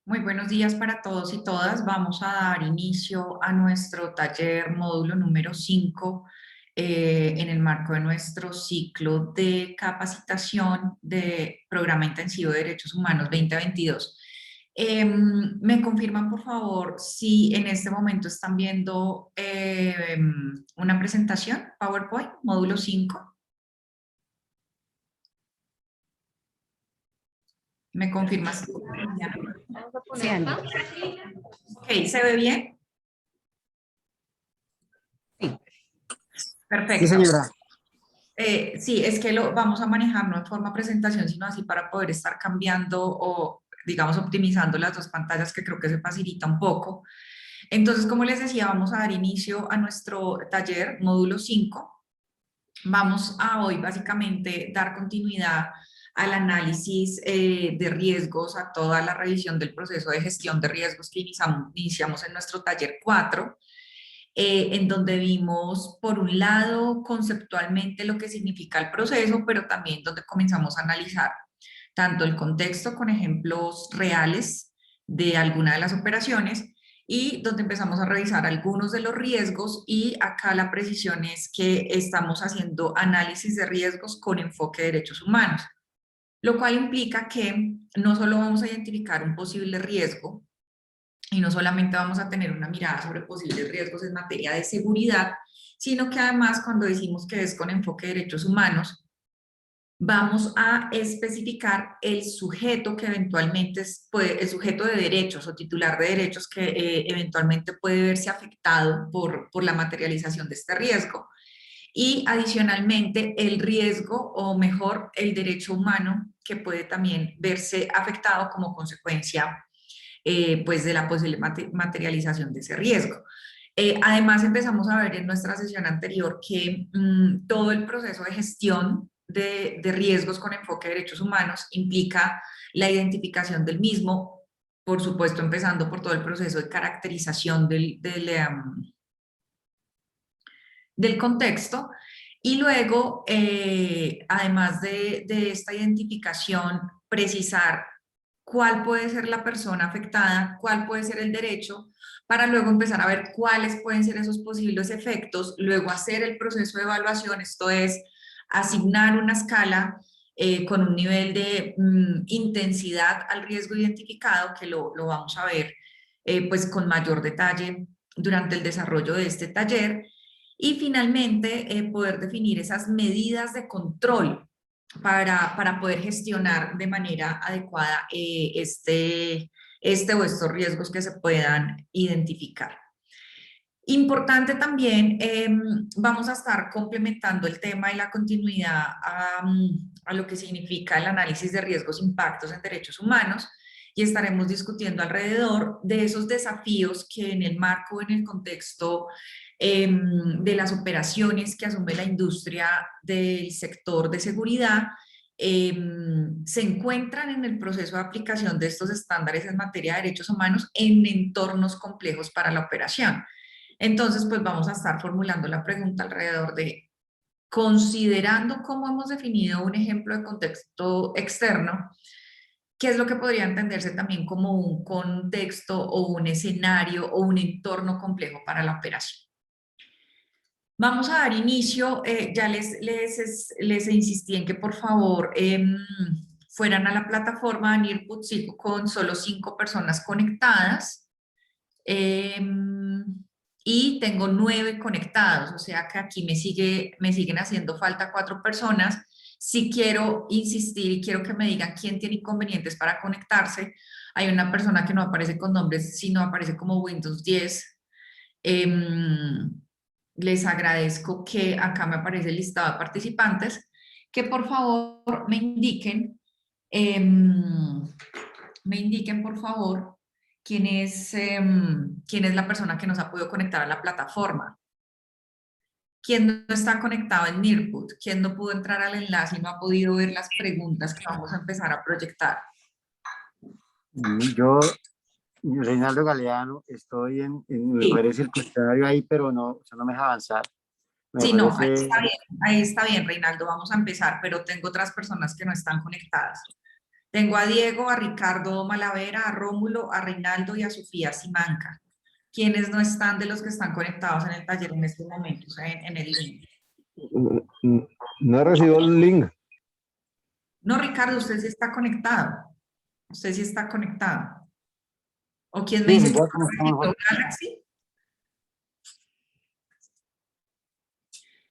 Muy buenos días para todos y todas. Vamos a dar inicio a nuestro taller módulo número 5 en el marco de nuestro ciclo de capacitación de Programa Intensivo de Derechos Humanos 2022. ¿Me confirman, por favor, si en este momento están viendo una presentación PowerPoint, módulo 5? ¿Me confirmas? Sí, Andy. Ok, ¿se ve bien? Sí. Perfecto. Sí, señora. Sí, es que lo vamos a manejar no en forma presentación, sino así para poder estar cambiando o, digamos, optimizando las dos pantallas, que creo que se facilita un poco. Entonces, como les decía, vamos a dar inicio a nuestro taller, módulo 5. Vamos a hoy básicamente dar continuidad al análisis de riesgos, a toda la revisión del proceso de gestión de riesgos que iniciamos en nuestro taller 4, en donde vimos, por un lado, conceptualmente lo que significa el proceso, pero también donde comenzamos a analizar tanto el contexto con ejemplos reales de alguna de las operaciones y donde empezamos a revisar algunos de los riesgos, y acá la precisión es que estamos haciendo análisis de riesgos con enfoque de derechos humanos, lo cual implica que no solo vamos a identificar un posible riesgo, y no solamente vamos a tener una mirada sobre posibles riesgos en materia de seguridad, sino que además, cuando decimos que es con enfoque de derechos humanos, vamos a especificar el sujeto que eventualmente puede, el sujeto de derechos o titular de derechos que eventualmente puede verse afectado por la materialización de este riesgo, y adicionalmente el riesgo, o mejor, el derecho humano que puede también verse afectado como consecuencia pues de la posible materialización de ese riesgo. Además, empezamos a ver en nuestra sesión anterior que todo el proceso de gestión de riesgos con enfoque de derechos humanos implica la identificación del mismo, por supuesto, empezando por todo el proceso de caracterización del contexto, y luego, además de esta identificación, precisar cuál puede ser la persona afectada, cuál puede ser el derecho, para luego empezar a ver cuáles pueden ser esos posibles efectos, luego hacer el proceso de evaluación, esto es, asignar una escala con un nivel de intensidad al riesgo identificado, que lo vamos a ver pues con mayor detalle durante el desarrollo de este taller, y finalmente poder definir esas medidas de control para poder gestionar de manera adecuada este o estos riesgos que se puedan identificar. Importante también, vamos a estar complementando el tema y la continuidad a lo que significa el análisis de riesgos e impactos en derechos humanos, y estaremos discutiendo alrededor de esos desafíos que en el marco, en el contexto de las operaciones que asume la industria del sector de seguridad, se encuentran en el proceso de aplicación de estos estándares en materia de derechos humanos en entornos complejos para la operación. Entonces, pues vamos a estar formulando la pregunta alrededor de, considerando cómo hemos definido un ejemplo de contexto externo, ¿qué es lo que podría entenderse también como un contexto o un escenario o un entorno complejo para la operación? Vamos a dar inicio, ya les insistí en que por favor fueran a la plataforma de NIRPUT. Sigo con solo 5 personas conectadas. Y tengo 9 conectados, o sea que aquí me siguen haciendo falta 4 personas. Si quiero insistir y quiero que me digan quién tiene inconvenientes para conectarse, hay una persona que no aparece con nombres, sino aparece como Windows 10. Les agradezco que acá me aparece el listado de participantes, que por favor me indiquen por favor quién es la persona que nos ha podido conectar a la plataforma. ¿Quién no está conectado en NIRPUT? ¿Quién no pudo entrar al enlace y no ha podido ver las preguntas que vamos a empezar a proyectar? Yo, Reinaldo Galeano, estoy me Sí, parece el cuestionario ahí, pero no, o sea, no me deja avanzar. Me sí, no, parece, ahí está bien, Reinaldo, vamos a empezar, pero tengo otras personas que no están conectadas. Tengo a Diego, a Ricardo Malavera, a Rómulo, a Reinaldo y a Sofía Simanca. ¿Quiénes no están de los que están conectados en el taller en este momento, o sea, en el link? No he recibido el link. No, Ricardo, usted sí está conectado. Usted sí está conectado. ¿O quién me Sí, dice que voy a está conectar conectado mejor. Galaxy?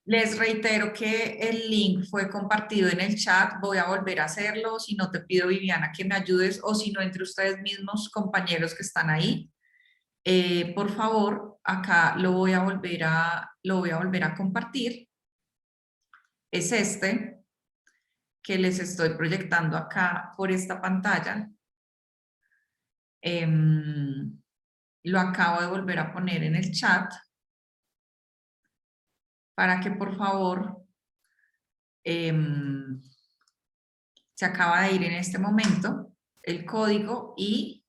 Les reitero que el link fue compartido en el chat. Voy a volver a hacerlo. Si no, te pido, Viviana, que me ayudes, o si no, entre ustedes mismos, compañeros que están ahí. Por favor, acá lo voy a volver a compartir. Es este que les estoy proyectando acá por esta pantalla. Lo acabo de volver a poner en el chat para que por favor se acaba de ir en este momento el código y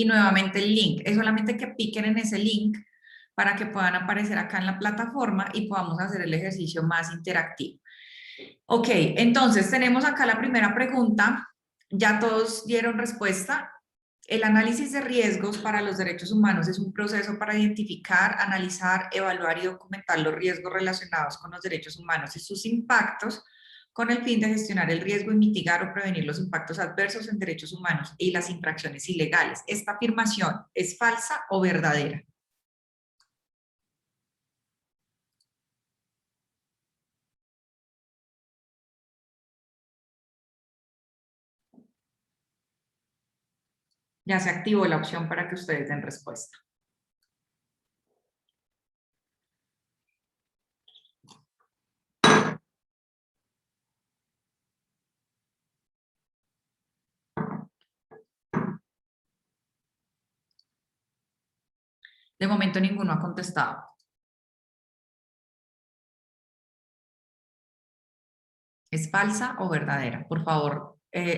nuevamente el link. Es solamente que piquen en ese link para que puedan aparecer acá en la plataforma y podamos hacer el ejercicio más interactivo. Ok, entonces tenemos acá la primera pregunta. Ya todos dieron respuesta. El análisis de riesgos para los derechos humanos es un proceso para identificar, analizar, evaluar y documentar los riesgos relacionados con los derechos humanos y sus impactos, con el fin de gestionar el riesgo y mitigar o prevenir los impactos adversos en derechos humanos y las infracciones ilegales. ¿Esta afirmación es falsa o verdadera? Ya se activó la opción para que ustedes den respuesta. De momento ninguno ha contestado. ¿Es falsa o verdadera? Por favor,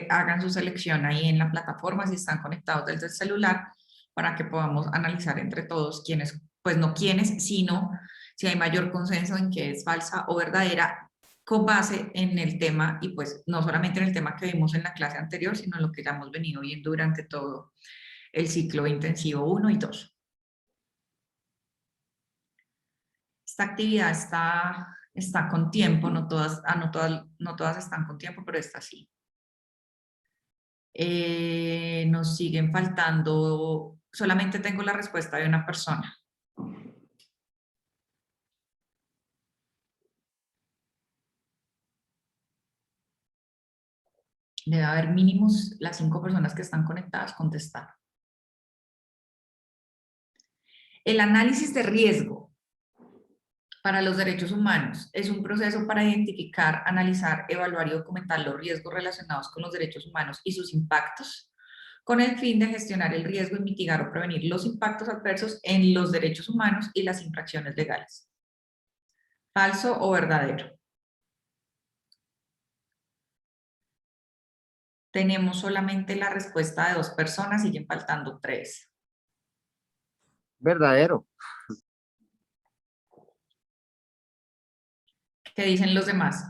hagan su selección ahí en la plataforma si están conectados desde el celular para que podamos analizar entre todos quiénes, pues no quiénes, sino si hay mayor consenso en que es falsa o verdadera con base en el tema y pues no solamente en el tema que vimos en la clase anterior, sino en lo que ya hemos venido viendo durante todo el ciclo intensivo 1 y 2. Esta actividad está con tiempo, no todas están con tiempo, pero esta sí. Nos siguen faltando, solamente tengo la respuesta de una persona. Debe haber mínimos las 5 personas que están conectadas contestar. El análisis de riesgo para los derechos humanos es un proceso para identificar, analizar, evaluar y documentar los riesgos relacionados con los derechos humanos y sus impactos, con el fin de gestionar el riesgo y mitigar o prevenir los impactos adversos en los derechos humanos y las infracciones legales. ¿Falso o verdadero? Tenemos solamente la respuesta de 2 personas, siguen faltando 3. Verdadero. ¿Qué dicen los demás?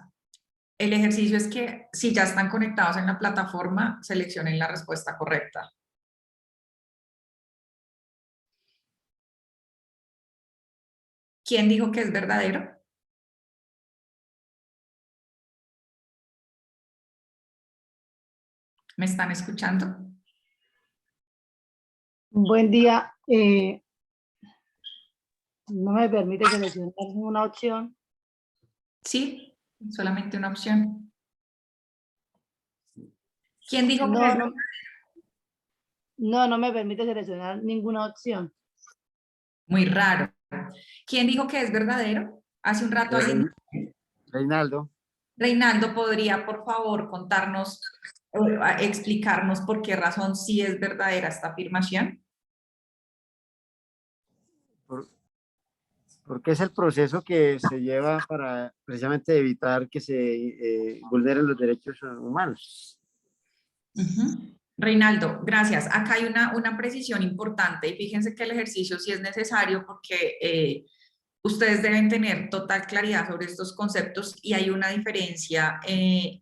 El ejercicio es que si ya están conectados en la plataforma, seleccionen la respuesta correcta. ¿Quién dijo que es verdadero? ¿Me están escuchando? Buen día. No me permite seleccionar ninguna opción. Sí, solamente una opción. ¿Quién dijo que No, es no, no me permite seleccionar ninguna opción. muy raro? ¿Quién dijo que es verdadero? Hace un rato alguien... Reinaldo. Reinaldo, ¿podría por favor contarnos, explicarnos por qué razón sí es verdadera esta afirmación? Porque es el proceso que se lleva para precisamente evitar que se vulneren los derechos humanos. Reinaldo, gracias. Acá hay una precisión importante y fíjense que el ejercicio sí es necesario porque ustedes deben tener total claridad sobre estos conceptos y hay una diferencia en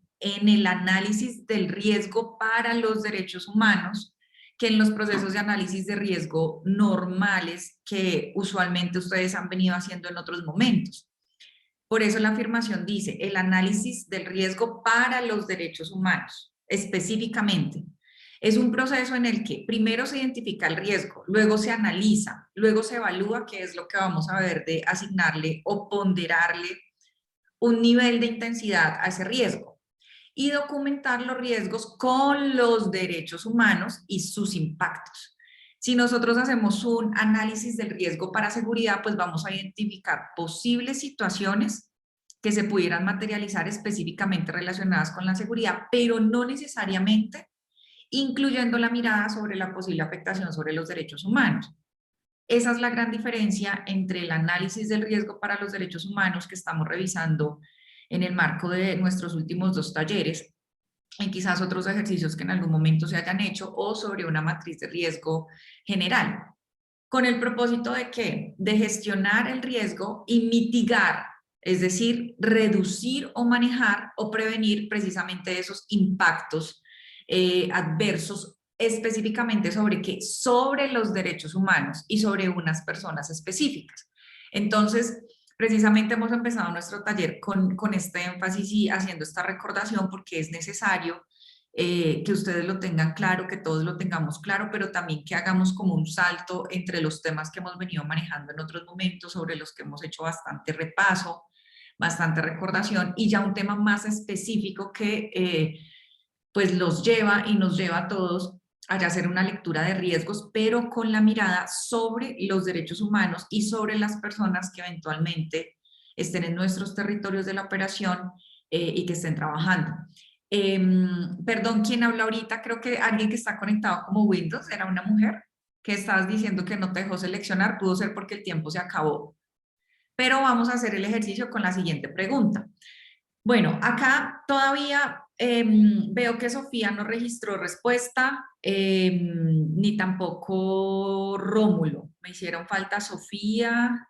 el análisis del riesgo para los derechos humanos que en los procesos de análisis de riesgo normales que usualmente ustedes han venido haciendo en otros momentos. Por eso la afirmación dice, el análisis del riesgo para los derechos humanos, específicamente. Es un proceso en el que primero se identifica el riesgo, luego se analiza, luego se evalúa qué es lo que vamos a ver de asignarle o ponderarle un nivel de intensidad a ese riesgo y documentar los riesgos con los derechos humanos y sus impactos. Si nosotros hacemos un análisis del riesgo para seguridad, pues vamos a identificar posibles situaciones que se pudieran materializar específicamente relacionadas con la seguridad, pero no necesariamente incluyendo la mirada sobre la posible afectación sobre los derechos humanos. Esa es la gran diferencia entre el análisis del riesgo para los derechos humanos que estamos revisando en el marco de nuestros últimos 2 talleres y quizás otros ejercicios que en algún momento se hayan hecho o sobre una matriz de riesgo general. ¿Con el propósito de qué? De gestionar el riesgo y mitigar, es decir, reducir o manejar o prevenir precisamente esos impactos adversos específicamente sobre qué, sobre los derechos humanos y sobre unas personas específicas. Entonces, precisamente hemos empezado nuestro taller con este énfasis y haciendo esta recordación porque es necesario que ustedes lo tengan claro, que todos lo tengamos claro, pero también que hagamos como un salto entre los temas que hemos venido manejando en otros momentos, sobre los que hemos hecho bastante repaso, bastante recordación, y ya un tema más específico que pues los lleva y nos lleva a todos a hacer una lectura de riesgos, pero con la mirada sobre los derechos humanos y sobre las personas que eventualmente estén en nuestros territorios de la operación y que estén trabajando. Perdón, ¿quién habla ahorita? Creo que alguien que está conectado como Windows, era una mujer que estabas diciendo que no te dejó seleccionar, pudo ser porque el tiempo se acabó. Pero vamos a hacer el ejercicio con la siguiente pregunta. Bueno, acá todavía veo que Sofía no registró respuesta, ni tampoco Rómulo. Me hicieron falta Sofía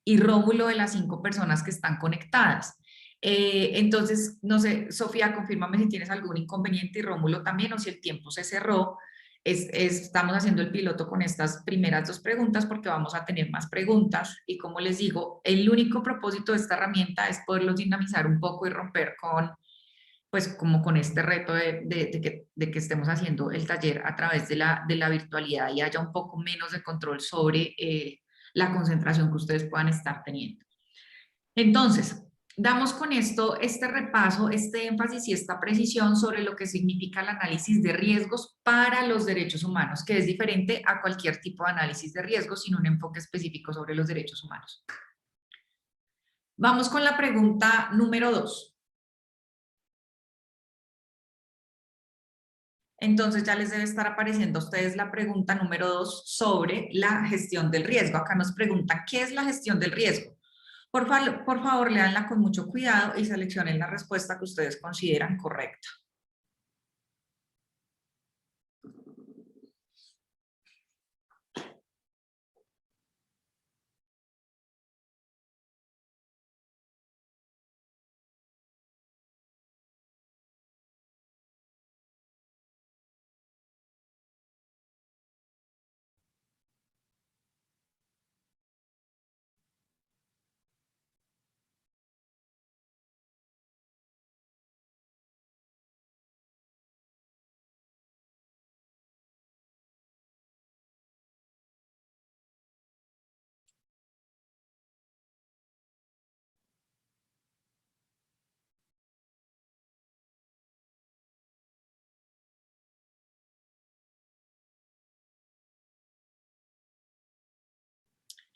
y Rómulo de las 5 personas que están conectadas. Entonces, no sé, Sofía, confírmame si tienes algún inconveniente y Rómulo también, o si el tiempo se cerró. Estamos haciendo el piloto con estas primeras 2 preguntas porque vamos a tener más preguntas y como les digo, el único propósito de esta herramienta es poderlos dinamizar un poco y romper con, pues como con este reto de que estemos haciendo el taller a través de la virtualidad y haya un poco menos de control sobre la concentración que ustedes puedan estar teniendo. Entonces, damos con esto este repaso, este énfasis y esta precisión sobre lo que significa el análisis de riesgos para los derechos humanos, que es diferente a cualquier tipo de análisis de riesgos sin un enfoque específico sobre los derechos humanos. Vamos con la pregunta número 2. Entonces ya les debe estar apareciendo a ustedes la pregunta número 2 sobre la gestión del riesgo. Acá nos preguntan, ¿qué es la gestión del riesgo? Por favor, léanla con mucho cuidado y seleccionen la respuesta que ustedes consideran correcta.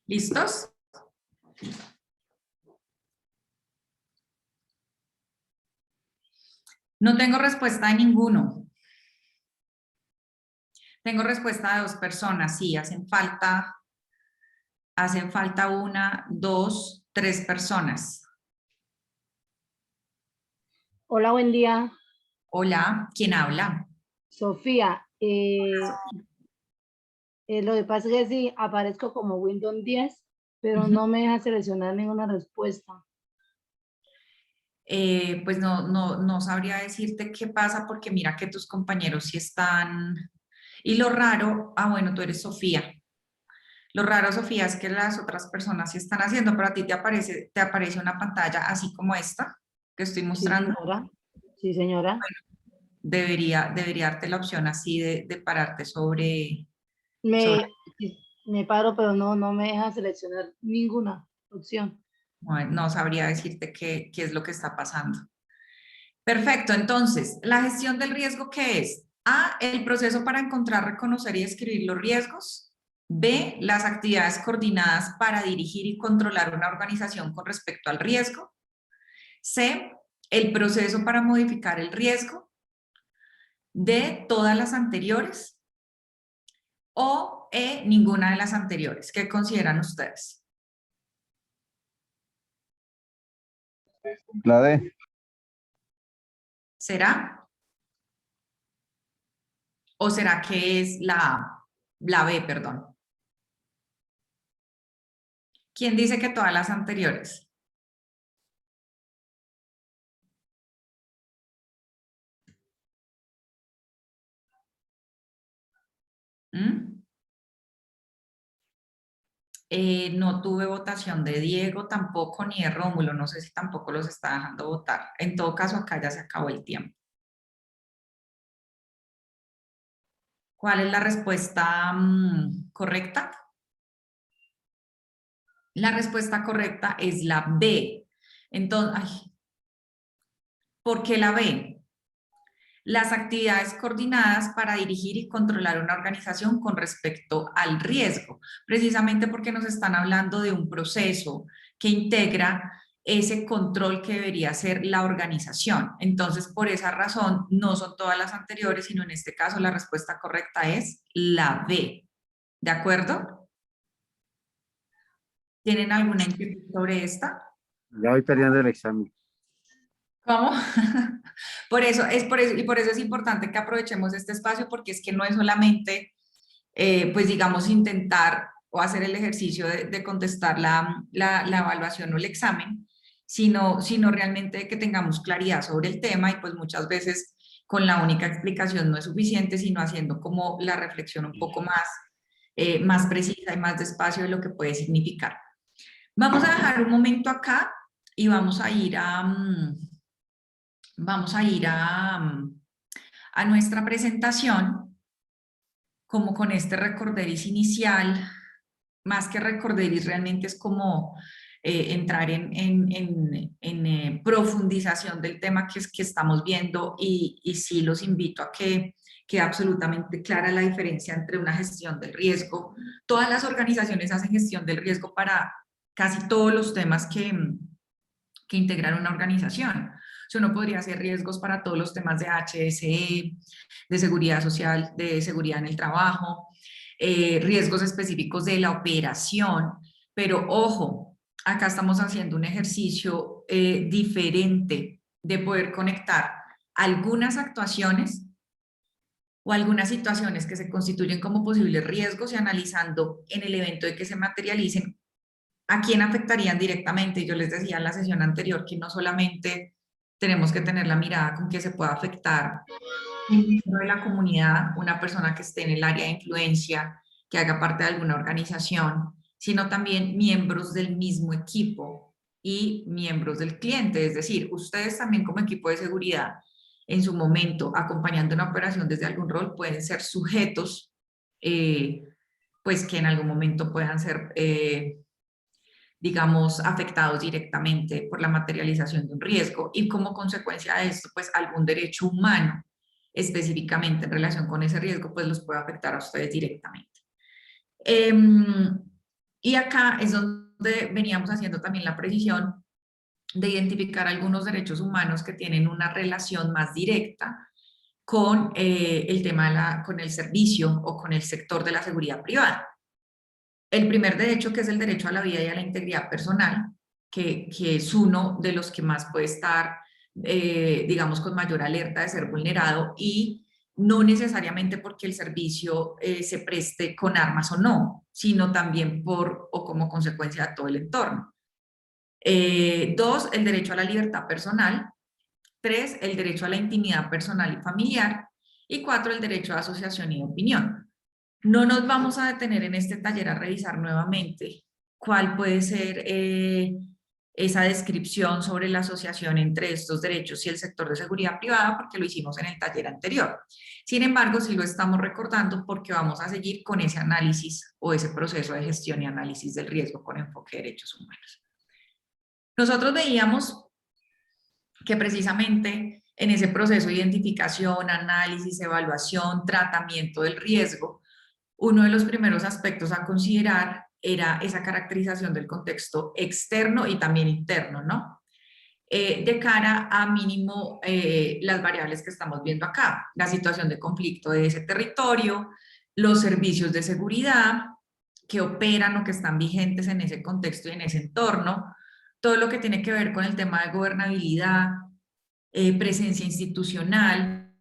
¿Listos? No tengo respuesta de ninguno. Tengo respuesta de 2 personas, sí, hacen falta 1, 2, 3 personas. Hola, buen día. Hola, ¿quién habla? Sofía, lo que pasa es que sí, aparezco como Windows 10 pero Ujú. no me deja seleccionar ninguna respuesta. Pues no sabría decirte qué pasa porque mira que tus compañeros sí están. Y lo raro, bueno, tú eres Sofía. Lo raro, Sofía, es que las otras personas sí están haciendo, pero a ti te aparece una pantalla así como esta que estoy Sí, mostrando. señora. Sí, señora. Debería darte la opción así de pararte sobre. Me paro, pero no me deja seleccionar ninguna opción. Bueno, no sabría decirte qué es lo que está pasando. Perfecto, entonces, la gestión del riesgo, ¿qué es? A, el proceso para encontrar, reconocer y describir los riesgos. B, las actividades coordinadas para dirigir y controlar una organización con respecto al riesgo. C, el proceso para modificar el riesgo. D, todas las anteriores. O E, ninguna de las anteriores. ¿Qué consideran ustedes? La D. ¿Será? ¿O será que es la B, perdón? ¿Quién dice que todas las anteriores? ¿Mm? No tuve votación de Diego tampoco, ni de Rómulo, no sé si tampoco los está dejando votar. En todo caso, acá ya se acabó el tiempo. ¿Cuál es la respuesta correcta? La respuesta correcta es la B. Entonces, ¿por qué la B? Las actividades coordinadas para dirigir y controlar una organización con respecto al riesgo, precisamente porque nos están hablando de un proceso que integra ese control que debería ser la organización. Entonces, por esa razón, no son todas las anteriores, sino en este caso la respuesta correcta es la B. ¿De acuerdo? ¿Tienen alguna inquietud sobre esta? Ya voy perdiendo el examen. ¿Cómo? Por eso es importante que aprovechemos este espacio, porque es que no es solamente, pues digamos, intentar o hacer el ejercicio de contestar la evaluación o el examen, sino realmente que tengamos claridad sobre el tema y pues muchas veces con la única explicación no es suficiente, sino haciendo como la reflexión un poco más precisa y más despacio de lo que puede significar. Vamos a dejar un momento acá y vamos a ir a nuestra presentación, como con este recorderis inicial, más que recorderis realmente es como entrar en profundización del tema que estamos viendo y sí los invito a que quede absolutamente clara la diferencia entre una gestión del riesgo. Todas las organizaciones hacen gestión del riesgo para casi todos los temas que integran una organización. O sea, uno podría hacer riesgos para todos los temas de HSE, de seguridad social, de seguridad en el trabajo, riesgos específicos de la operación, pero ojo, acá estamos haciendo un ejercicio diferente de poder conectar algunas actuaciones o algunas situaciones que se constituyen como posibles riesgos y analizando en el evento de que se materialicen a quién afectarían directamente. Yo les decía en la sesión anterior que no solamente tenemos que tener la mirada con que se pueda afectar un miembro de la comunidad, una persona que esté en el área de influencia, que haga parte de alguna organización, sino también miembros del mismo equipo y miembros del cliente. Es decir, ustedes también como equipo de seguridad, en su momento, acompañando una operación desde algún rol, pueden ser sujetos, pues que en algún momento puedan ser digamos, afectados directamente por la materialización de un riesgo y como consecuencia de esto, pues algún derecho humano específicamente en relación con ese riesgo, pues los puede afectar a ustedes directamente. Y acá es donde veníamos haciendo también la precisión de identificar algunos derechos humanos que tienen una relación más directa con el tema con el servicio o con el sector de la seguridad privada. El primer derecho, que es el derecho a la vida y a la integridad personal, que es uno de los que más puede estar, digamos, con mayor alerta de ser vulnerado y no necesariamente porque el servicio se preste con armas o no, sino también por o como consecuencia de todo el entorno. 2, el derecho a la libertad personal. 3, el derecho a la intimidad personal y familiar. Y 4, el derecho a asociación y opinión. No nos vamos a detener en este taller a revisar nuevamente cuál puede ser esa descripción sobre la asociación entre estos derechos y el sector de seguridad privada, porque lo hicimos en el taller anterior. Sin embargo, sí lo estamos recordando porque vamos a seguir con ese análisis o ese proceso de gestión y análisis del riesgo con enfoque de derechos humanos. Nosotros veíamos que precisamente en ese proceso de identificación, análisis, evaluación, tratamiento del riesgo, uno de los primeros aspectos a considerar era esa caracterización del contexto externo y también interno, ¿no? De cara a mínimo las variables que estamos viendo acá, la situación de conflicto de ese territorio, los servicios de seguridad que operan o que están vigentes en ese contexto y en ese entorno, todo lo que tiene que ver con el tema de gobernabilidad, presencia institucional,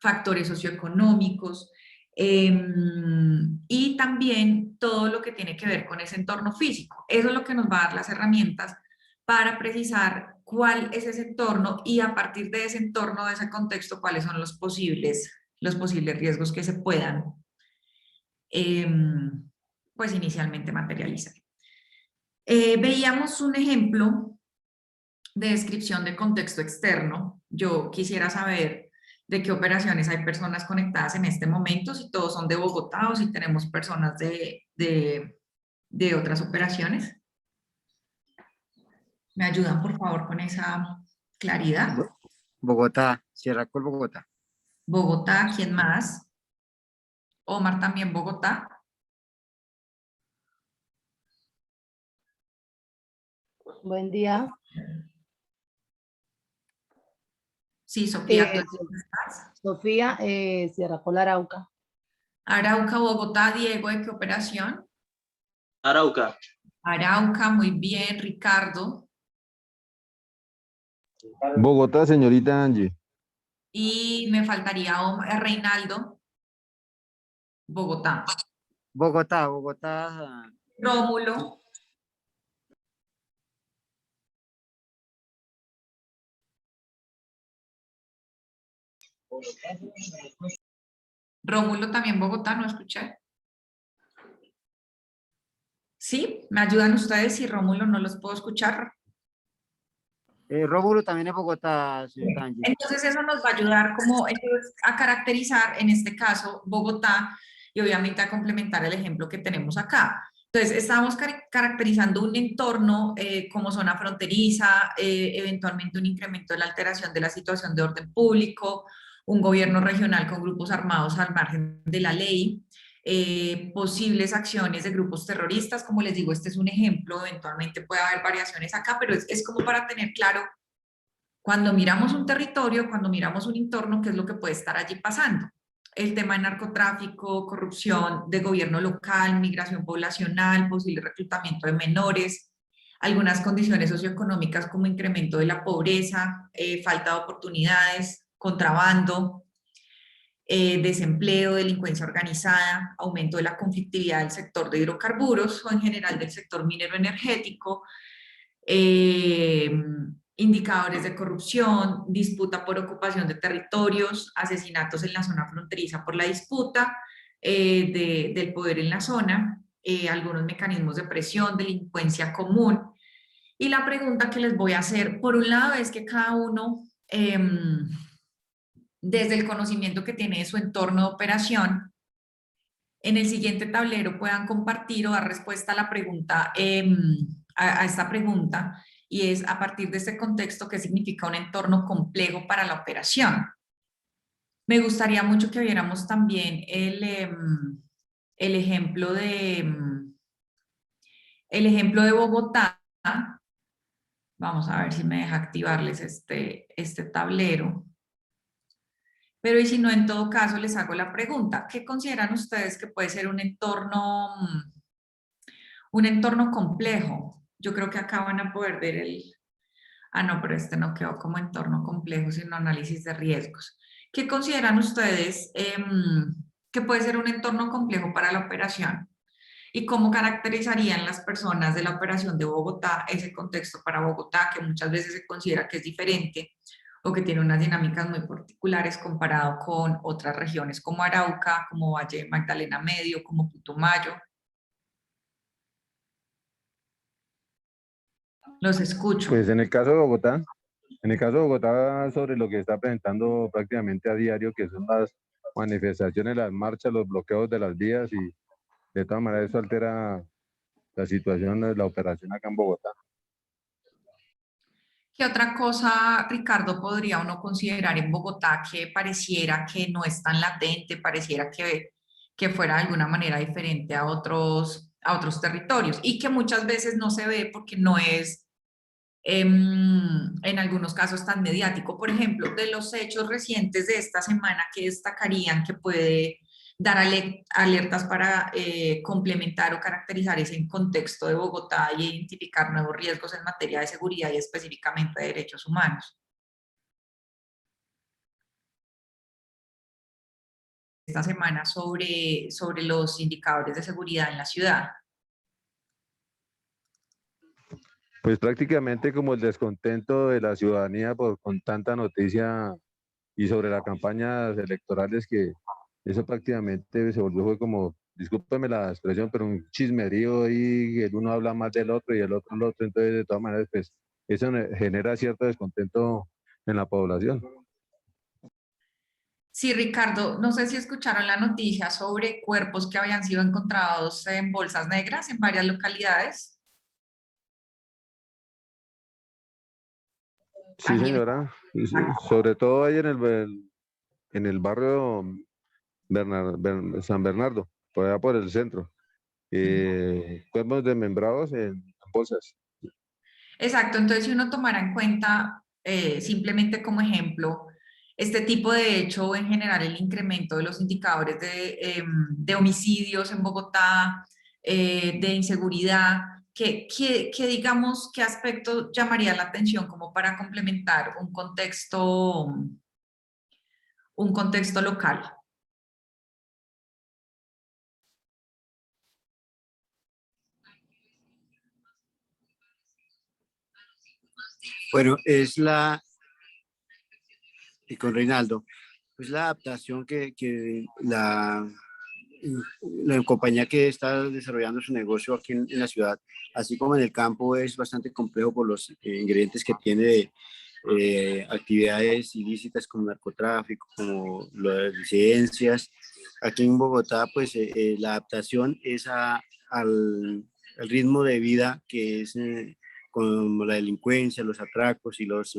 factores socioeconómicos, y también todo lo que tiene que ver con ese entorno físico. Eso es lo que nos va a dar las herramientas para precisar cuál es ese entorno y a partir de ese entorno, de ese contexto, cuáles son los posibles riesgos que se puedan pues inicialmente materializar. Veíamos un ejemplo de descripción de contexto externo. Yo quisiera saber de qué operaciones hay personas conectadas en este momento, si todos son de Bogotá o si tenemos personas de otras operaciones. ¿Me ayudan, por favor, con esa claridad? Bogotá, Sierra Col, Bogotá. Bogotá, ¿quién más? Omar, también Bogotá. Buen día. Sí, Sofía, ¿tú Eh, estás? Sofía, Sierra Col, Arauca. Arauca, Bogotá. Diego, ¿de qué operación? Arauca. Arauca, muy bien. Ricardo. Bogotá, señorita Angie. Y me faltaría Reinaldo. Bogotá. Bogotá, Bogotá. Rómulo. Rómulo también Bogotá, no escuché. ¿Sí? ¿Me ayudan ustedes? Si Rómulo no los puedo escuchar. Rómulo también es Bogotá, señorita Angie. Entonces eso nos va a ayudar como a caracterizar, en este caso, Bogotá y obviamente a complementar el ejemplo que tenemos acá. Entonces, estamos caracterizando un entorno como zona fronteriza, eventualmente un incremento de la alteración de la situación de orden público, un gobierno regional con grupos armados al margen de la ley, posibles acciones de grupos terroristas, como les digo, este es un ejemplo, eventualmente puede haber variaciones acá, pero es como para tener claro cuando miramos un territorio, cuando miramos un entorno, qué es lo que puede estar allí pasando. El tema de narcotráfico, corrupción de gobierno local, migración poblacional, posible reclutamiento de menores, algunas condiciones socioeconómicas como incremento de la pobreza, falta de oportunidades, contrabando, desempleo, delincuencia organizada, aumento de la conflictividad del sector de hidrocarburos o en general del sector minero energético, indicadores de corrupción, disputa por ocupación de territorios, asesinatos en la zona fronteriza por la disputa del poder en la zona, algunos mecanismos de presión, delincuencia común. Y la pregunta que les voy a hacer, por un lado, es que cada uno, desde el conocimiento que tiene de su entorno de operación, en el siguiente tablero puedan compartir o dar respuesta a la pregunta, a esta pregunta, y es a partir de este contexto, ¿qué significa un entorno complejo para la operación? Me gustaría mucho que viéramos también el ejemplo de Bogotá. Vamos a ver si me deja activarles este tablero. Pero y si no, en todo caso les hago la pregunta, ¿qué consideran ustedes que puede ser un entorno complejo? Yo creo que acá van a poder ver ah, no, pero este no quedó como entorno complejo, sino análisis de riesgos. ¿Qué consideran ustedes que puede ser un entorno complejo para la operación? ¿Y cómo caracterizarían las personas de la operación de Bogotá ese contexto para Bogotá, que muchas veces se considera que es diferente o que tiene unas dinámicas muy particulares comparado con otras regiones como Arauca, como Valle Magdalena Medio, como Putumayo? Los escucho. Pues en el caso de Bogotá, sobre lo que está presentando prácticamente a diario, que son las manifestaciones, las marchas, los bloqueos de las vías, y de todas maneras eso altera la situación de la operación acá en Bogotá. ¿Qué otra cosa, Ricardo, podría uno considerar en Bogotá que pareciera que no es tan latente, pareciera que fuera de alguna manera diferente a otros territorios y que muchas veces no se ve porque no es en algunos casos tan mediático? Por ejemplo, de los hechos recientes de esta semana, ¿que destacarían que puede dar alertas para complementar o caracterizar ese contexto de Bogotá y identificar nuevos riesgos en materia de seguridad y específicamente de derechos humanos? Esta semana sobre los indicadores de seguridad en la ciudad. Pues prácticamente como el descontento de la ciudadanía con tanta noticia y sobre las campañas electorales, que eso prácticamente se volvió, fue como, discúlpeme la expresión, pero un chismerío, y el uno habla más del otro y el otro el otro. Entonces de todas maneras pues eso genera cierto descontento en la población. Sí, Ricardo, no sé si escucharon la noticia sobre cuerpos que habían sido encontrados en bolsas negras en varias localidades. Sí, Aquí en- señora. Y sobre todo ahí en el barrio San Bernardo, por allá por el centro. Cuerpos desmembrados en bolsas. Exacto, entonces si uno tomara en cuenta, simplemente como ejemplo, este tipo de hecho, en general el incremento de los indicadores de homicidios en Bogotá, de inseguridad, que digamos, qué aspecto llamaría la atención como para complementar un contexto local? Bueno, y con Reinaldo, pues la adaptación que la compañía que está desarrollando su negocio aquí en la ciudad, así como en el campo, es bastante complejo por los ingredientes que tiene de actividades ilícitas como narcotráfico, como las licencias. Aquí en Bogotá, pues la adaptación es al ritmo de vida que es como la delincuencia, los atracos y los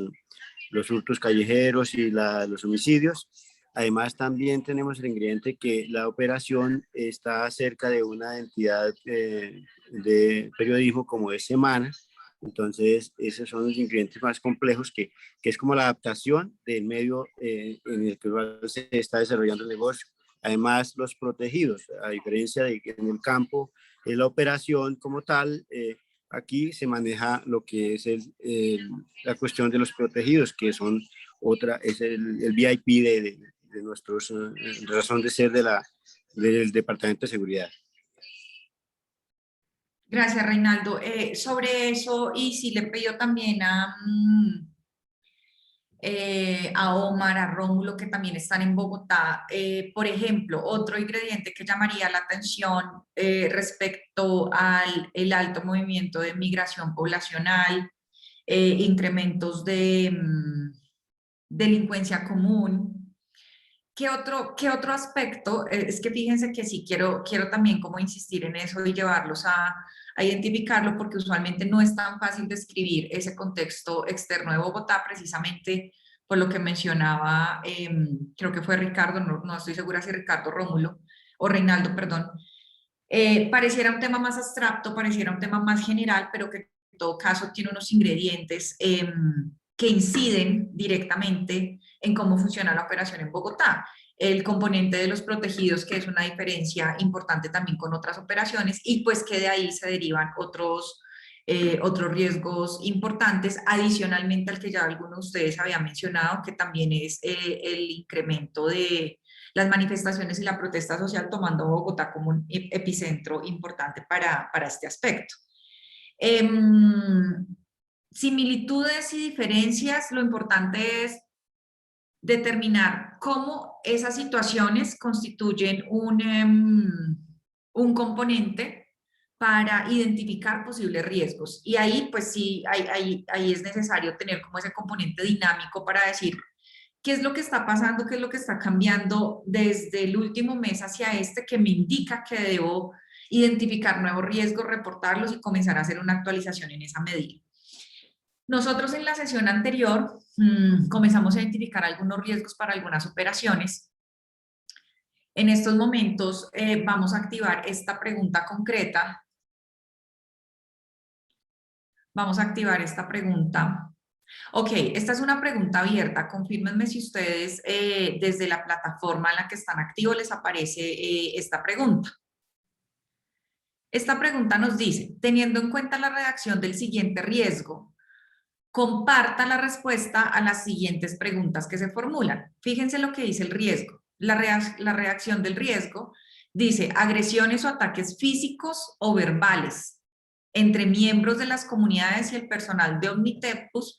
hurtos callejeros y los homicidios. Además, también tenemos el ingrediente que la operación está cerca de una entidad de periodismo como es Semana. Entonces, esos son los ingredientes más complejos que es como la adaptación del medio en el que se está desarrollando el negocio. Además, los protegidos, a diferencia de que en el campo, la operación como tal, aquí se maneja lo que es la cuestión de los protegidos, que son es el VIP de nuestros, razón de ser del Departamento de Seguridad. Gracias, Reinaldo. Sobre eso, y si le pidió también a Omar, a Rómulo, que también están en Bogotá, por ejemplo, otro ingrediente que llamaría la atención respecto al el alto movimiento de migración poblacional, incrementos de delincuencia común. Qué otro aspecto? Es que fíjense que sí, quiero también como insistir en eso y llevarlos a identificarlo, porque usualmente no es tan fácil describir ese contexto externo de Bogotá, precisamente por lo que mencionaba, creo que fue Ricardo, no estoy segura si Ricardo Rómulo o Reinaldo, perdón. Pareciera un tema más abstracto, pareciera un tema más general, pero que en todo caso tiene unos ingredientes que inciden directamente en cómo funciona la operación en Bogotá. El componente de los protegidos, que es una diferencia importante también con otras operaciones, y pues que de ahí se derivan otros otros riesgos importantes, adicionalmente al que ya algunos de ustedes habían mencionado, que también es el incremento de las manifestaciones y la protesta social, tomando Bogotá como un epicentro importante para este aspecto. Similitudes y diferencias, lo importante es determinar cómo esas situaciones constituyen un componente para identificar posibles riesgos. Y ahí, pues sí, ahí es necesario tener como ese componente dinámico para decir qué es lo que está pasando, qué es lo que está cambiando desde el último mes hacia este, que me indica que debo identificar nuevos riesgos, reportarlos y comenzar a hacer una actualización en esa medida. Nosotros en la sesión anterior comenzamos a identificar algunos riesgos para algunas operaciones. En estos momentos vamos a activar esta pregunta concreta. Vamos a activar esta pregunta. Ok, esta es una pregunta abierta. Confírmenme si ustedes desde la plataforma en la que están activos les aparece esta pregunta. Esta pregunta nos dice, teniendo en cuenta la redacción del siguiente riesgo, comparta la respuesta a las siguientes preguntas que se formulan. Fíjense lo que dice el riesgo. La reacción del riesgo dice agresiones o ataques físicos o verbales entre miembros de las comunidades y el personal de Omnitempus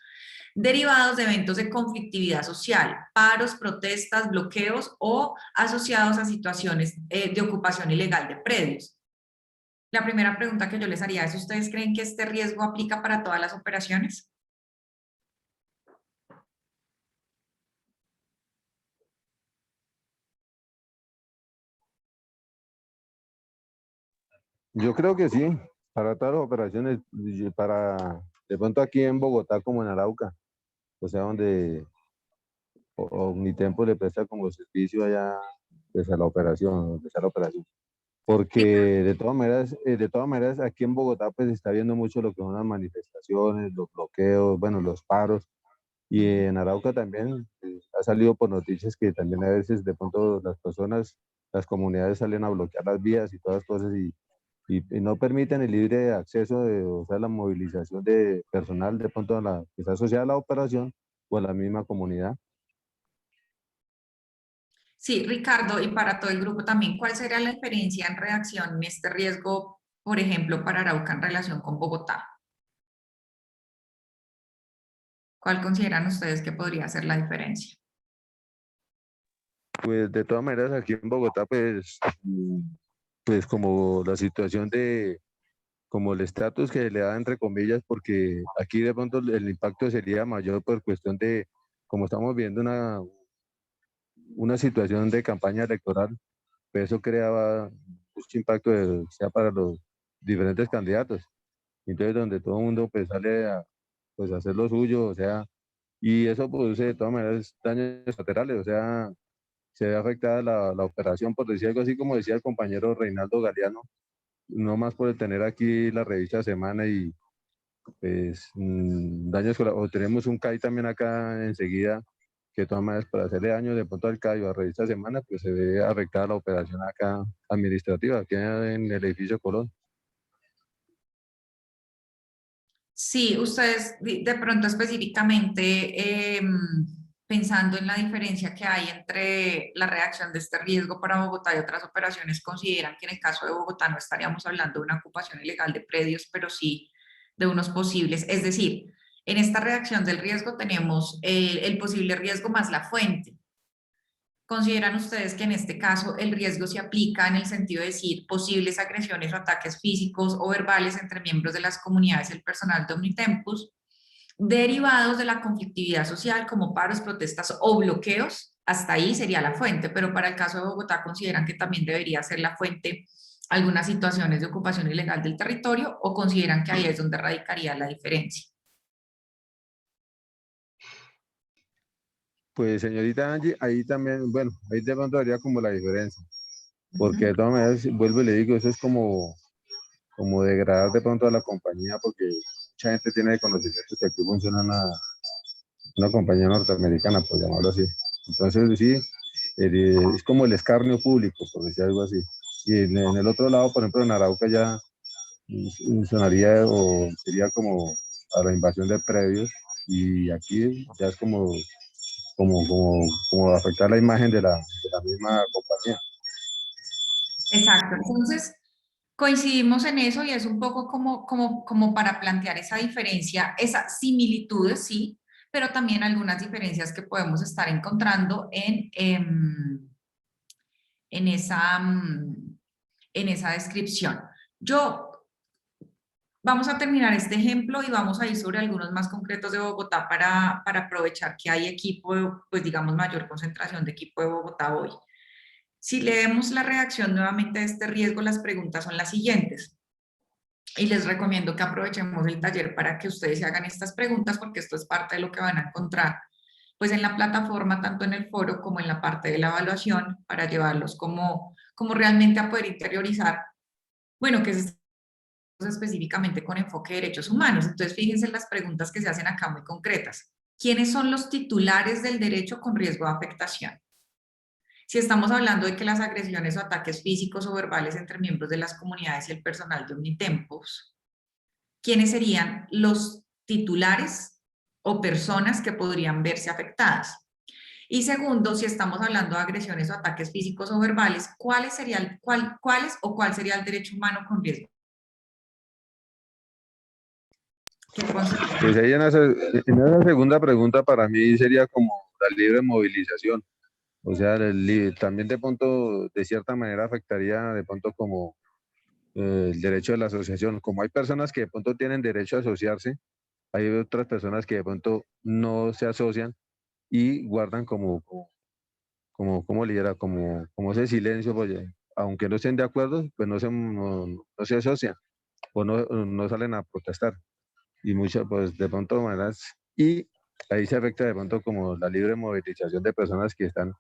derivados de eventos de conflictividad social, paros, protestas, bloqueos o asociados a situaciones de ocupación ilegal de predios. La primera pregunta que yo les haría es, ¿ustedes creen que este riesgo aplica para todas las operaciones? Yo creo que sí, para todas las operaciones, para de pronto aquí en Bogotá como en Arauca, o sea, donde Omnitempo le presta como servicio allá pues, a la operación, donde está la operación. Porque de todas maneras aquí en Bogotá pues está viendo mucho lo que son las manifestaciones, los bloqueos, bueno, los paros. Y en Arauca también ha salido por noticias que también a veces de pronto las personas, las comunidades salen a bloquear las vías y todas las cosas y no permiten el libre acceso, o sea, la movilización de personal de pronto que está asociada a la operación o a la misma comunidad. Sí, Ricardo, y para todo el grupo también, ¿cuál sería la diferencia en reacción en este riesgo, por ejemplo, para Arauca en relación con Bogotá? ¿Cuál consideran ustedes que podría ser la diferencia? Pues de todas maneras aquí en Bogotá pues como la situación como el estatus que le da entre comillas, porque aquí de pronto el impacto sería mayor por cuestión de, como estamos viendo una situación de campaña electoral, pues eso creaba mucho impacto sea para los diferentes candidatos. Entonces donde todo el mundo pues sale a pues, hacer lo suyo, o sea, y eso produce de todas maneras daños colaterales, o sea, se ve afectada la operación, por decir algo así como decía el compañero Reinaldo Galeano, no más por tener aquí la revista Semana y pues daños, o tenemos un CAI también acá enseguida, que de todas maneras para hacerle daño de pronto al CAI o a revista Semana, pues se ve afectada la operación acá administrativa, aquí en el edificio Colón. Sí, ustedes de pronto específicamente pensando en la diferencia que hay entre la reacción de este riesgo para Bogotá y otras operaciones, consideran que en el caso de Bogotá no estaríamos hablando de una ocupación ilegal de predios, pero sí de unos posibles. Es decir, en esta reacción del riesgo tenemos el posible riesgo más la fuente. ¿Consideran ustedes que en este caso el riesgo se aplica en el sentido de decir posibles agresiones o ataques físicos o verbales entre miembros de las comunidades y el personal de Omnitempus, derivados de la conflictividad social como paros, protestas o bloqueos? Hasta ahí sería la fuente, pero para el caso de Bogotá consideran que también debería ser la fuente algunas situaciones de ocupación ilegal del territorio, o consideran que ahí es donde radicaría la diferencia. Pues señorita Angie, ahí también, bueno, ahí de pronto haría como la diferencia, porque de todas maneras, vuelvo y le digo, eso es como degradar de pronto a la compañía, porque mucha gente tiene conocimientos que aquí funciona una compañía norteamericana, por llamarlo así. Entonces, sí, es como el escarnio público, por decir algo así. Y en el otro lado, por ejemplo, en Arauca ya sonaría o sería como a la invasión de predios, y aquí ya es como afectar la imagen de la misma compañía. Exacto. Entonces, coincidimos en eso y es un poco como para plantear esa diferencia, esas similitudes, sí, pero también algunas diferencias que podemos estar encontrando en en esa descripción. Vamos a terminar este ejemplo y vamos a ir sobre algunos más concretos de Bogotá para aprovechar que hay equipo, pues digamos, mayor concentración de equipo de Bogotá hoy. Si leemos la redacción nuevamente de este riesgo, las preguntas son las siguientes. Y les recomiendo que aprovechemos el taller para que ustedes se hagan estas preguntas, porque esto es parte de lo que van a encontrar pues en la plataforma, tanto en el foro como en la parte de la evaluación, para llevarlos como realmente a poder interiorizar, bueno, que es específicamente con enfoque de derechos humanos. Entonces, fíjense en las preguntas que se hacen acá muy concretas. ¿Quiénes son los titulares del derecho con riesgo de afectación? Si estamos hablando de que las agresiones o ataques físicos o verbales entre miembros de las comunidades y el personal de Omnitempos, ¿quiénes serían los titulares o personas que podrían verse afectadas? Y segundo, si estamos hablando de agresiones o ataques físicos o verbales, ¿cuál sería el derecho humano con riesgo? ¿Qué Pues ahí en esa segunda pregunta para mí sería como la libre movilización. O sea, también de pronto, de cierta manera, afectaría de pronto como el derecho de la asociación. Como hay personas que de pronto tienen derecho a asociarse, hay otras personas que de pronto no se asocian y guardan como le dijera, como ese silencio, pues, aunque no estén de acuerdo, pues no se asocian o no salen a protestar. Y muchas, pues de pronto maneras, y ahí se afecta de pronto como la libre movilización de personas que están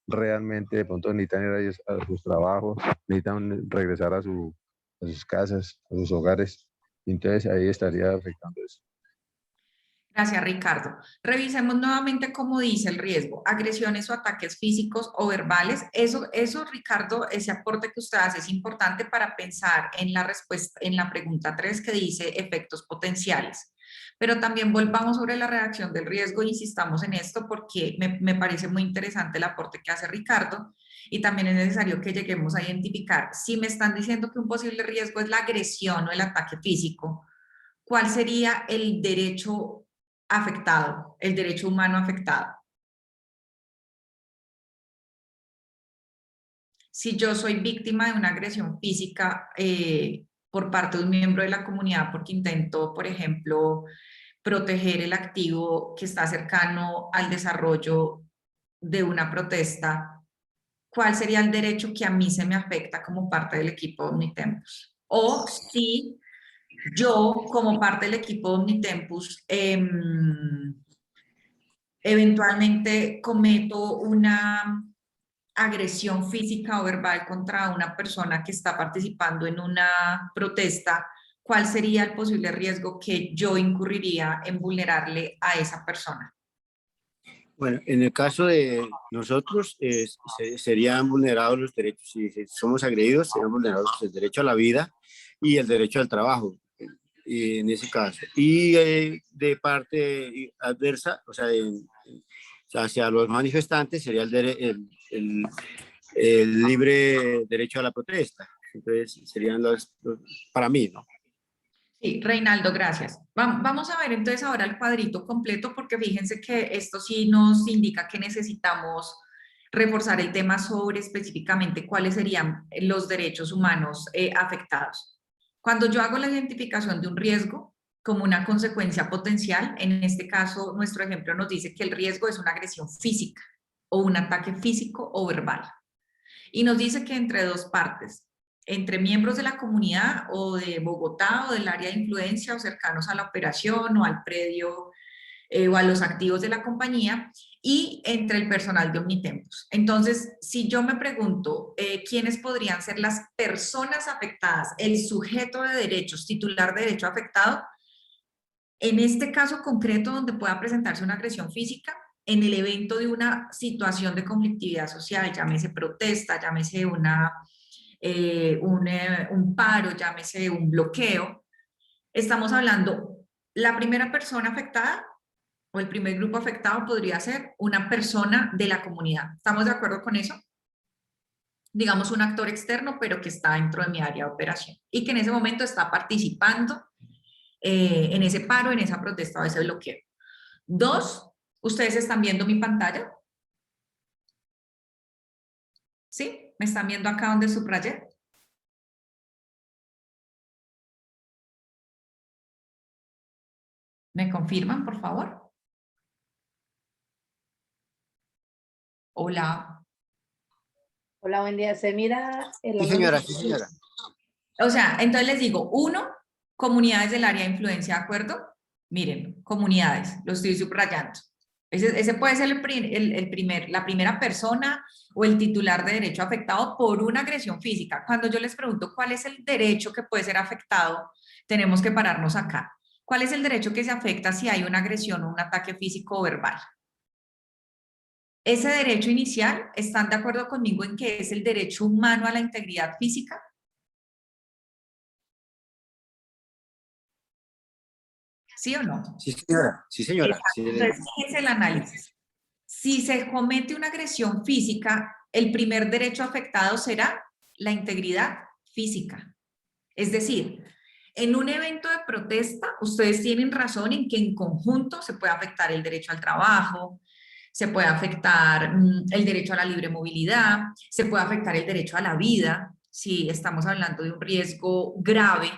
realmente de pronto necesitan ir a sus trabajos, necesitan regresar a sus casas, a sus hogares. Entonces ahí estaría afectando eso. Gracias, Ricardo. Revisemos nuevamente cómo dice el riesgo, agresiones o ataques físicos o verbales. Eso, Ricardo, ese aporte que usted hace es importante para pensar en la respuesta, en la pregunta 3 que dice efectos potenciales. Pero también volvamos sobre la redacción del riesgo e insistamos en esto porque me parece muy interesante el aporte que hace Ricardo y también es necesario que lleguemos a identificar si me están diciendo que un posible riesgo es la agresión o el ataque físico. ¿Cuál sería el derecho afectado, el derecho humano afectado? Si yo soy víctima de una agresión física por parte de un miembro de la comunidad porque intento, por ejemplo, proteger el activo que está cercano al desarrollo de una protesta, ¿cuál sería el derecho que a mí se me afecta como parte del equipo de Omnitempus? O si yo, como parte del equipo de Omnitempus, eventualmente cometo una agresión física o verbal contra una persona que está participando en una protesta, ¿cuál sería el posible riesgo que yo incurriría en vulnerarle a esa persona? Bueno, en el caso de nosotros, serían vulnerados los derechos, si somos agredidos, serían vulnerados el derecho a la vida y el derecho al trabajo, en ese caso. Y de parte adversa, o sea, hacia los manifestantes, sería el libre derecho a la protesta. Entonces, serían para mí, ¿no? Sí, Reinaldo, gracias. Vamos a ver entonces ahora el cuadrito completo porque fíjense que esto sí nos indica que necesitamos reforzar el tema sobre específicamente cuáles serían los derechos humanos afectados. Cuando yo hago la identificación de un riesgo como una consecuencia potencial, en este caso nuestro ejemplo nos dice que el riesgo es una agresión física o un ataque físico o verbal. Y nos dice que entre dos partes, entre miembros de la comunidad o de Bogotá o del área de influencia o cercanos a la operación o al predio o a los activos de la compañía y entre el personal de Omnitempus. Entonces, si yo me pregunto quiénes podrían ser las personas afectadas, el sujeto de derechos, titular de derecho afectado, en este caso concreto donde pueda presentarse una agresión física, en el evento de una situación de conflictividad social, llámese protesta, llámese una un paro, llámese un bloqueo, estamos hablando, la primera persona afectada o el primer grupo afectado podría ser una persona de la comunidad. ¿Estamos de acuerdo con eso? Digamos un actor externo, pero que está dentro de mi área de operación y que en ese momento está participando en ese paro, en esa protesta o ese bloqueo. Dos, ¿ustedes están viendo mi pantalla? ¿Sí? ¿Me están viendo acá donde subrayé? ¿Me confirman, por favor? Hola. Hola, buen día. Se mira el Sí, señora, sí, señora. O sea, entonces les digo, uno, comunidades del área de influencia, ¿de acuerdo? Miren, comunidades, lo estoy subrayando. Ese puede ser la primera persona o el titular de derecho afectado por una agresión física. Cuando yo les pregunto cuál es el derecho que puede ser afectado, tenemos que pararnos acá. ¿Cuál es el derecho que se afecta si hay una agresión o un ataque físico o verbal? Ese derecho inicial, ¿están de acuerdo conmigo en que es el derecho humano a la integridad física? ¿Sí o no? Sí, señora. Sí, señora. Sí, Entonces, fíjense el análisis. Si se comete una agresión física, el primer derecho afectado será la integridad física. Es decir, en un evento de protesta, ustedes tienen razón en que en conjunto se puede afectar el derecho al trabajo, se puede afectar el derecho a la libre movilidad, se puede afectar el derecho a la vida, si estamos hablando de un riesgo grave.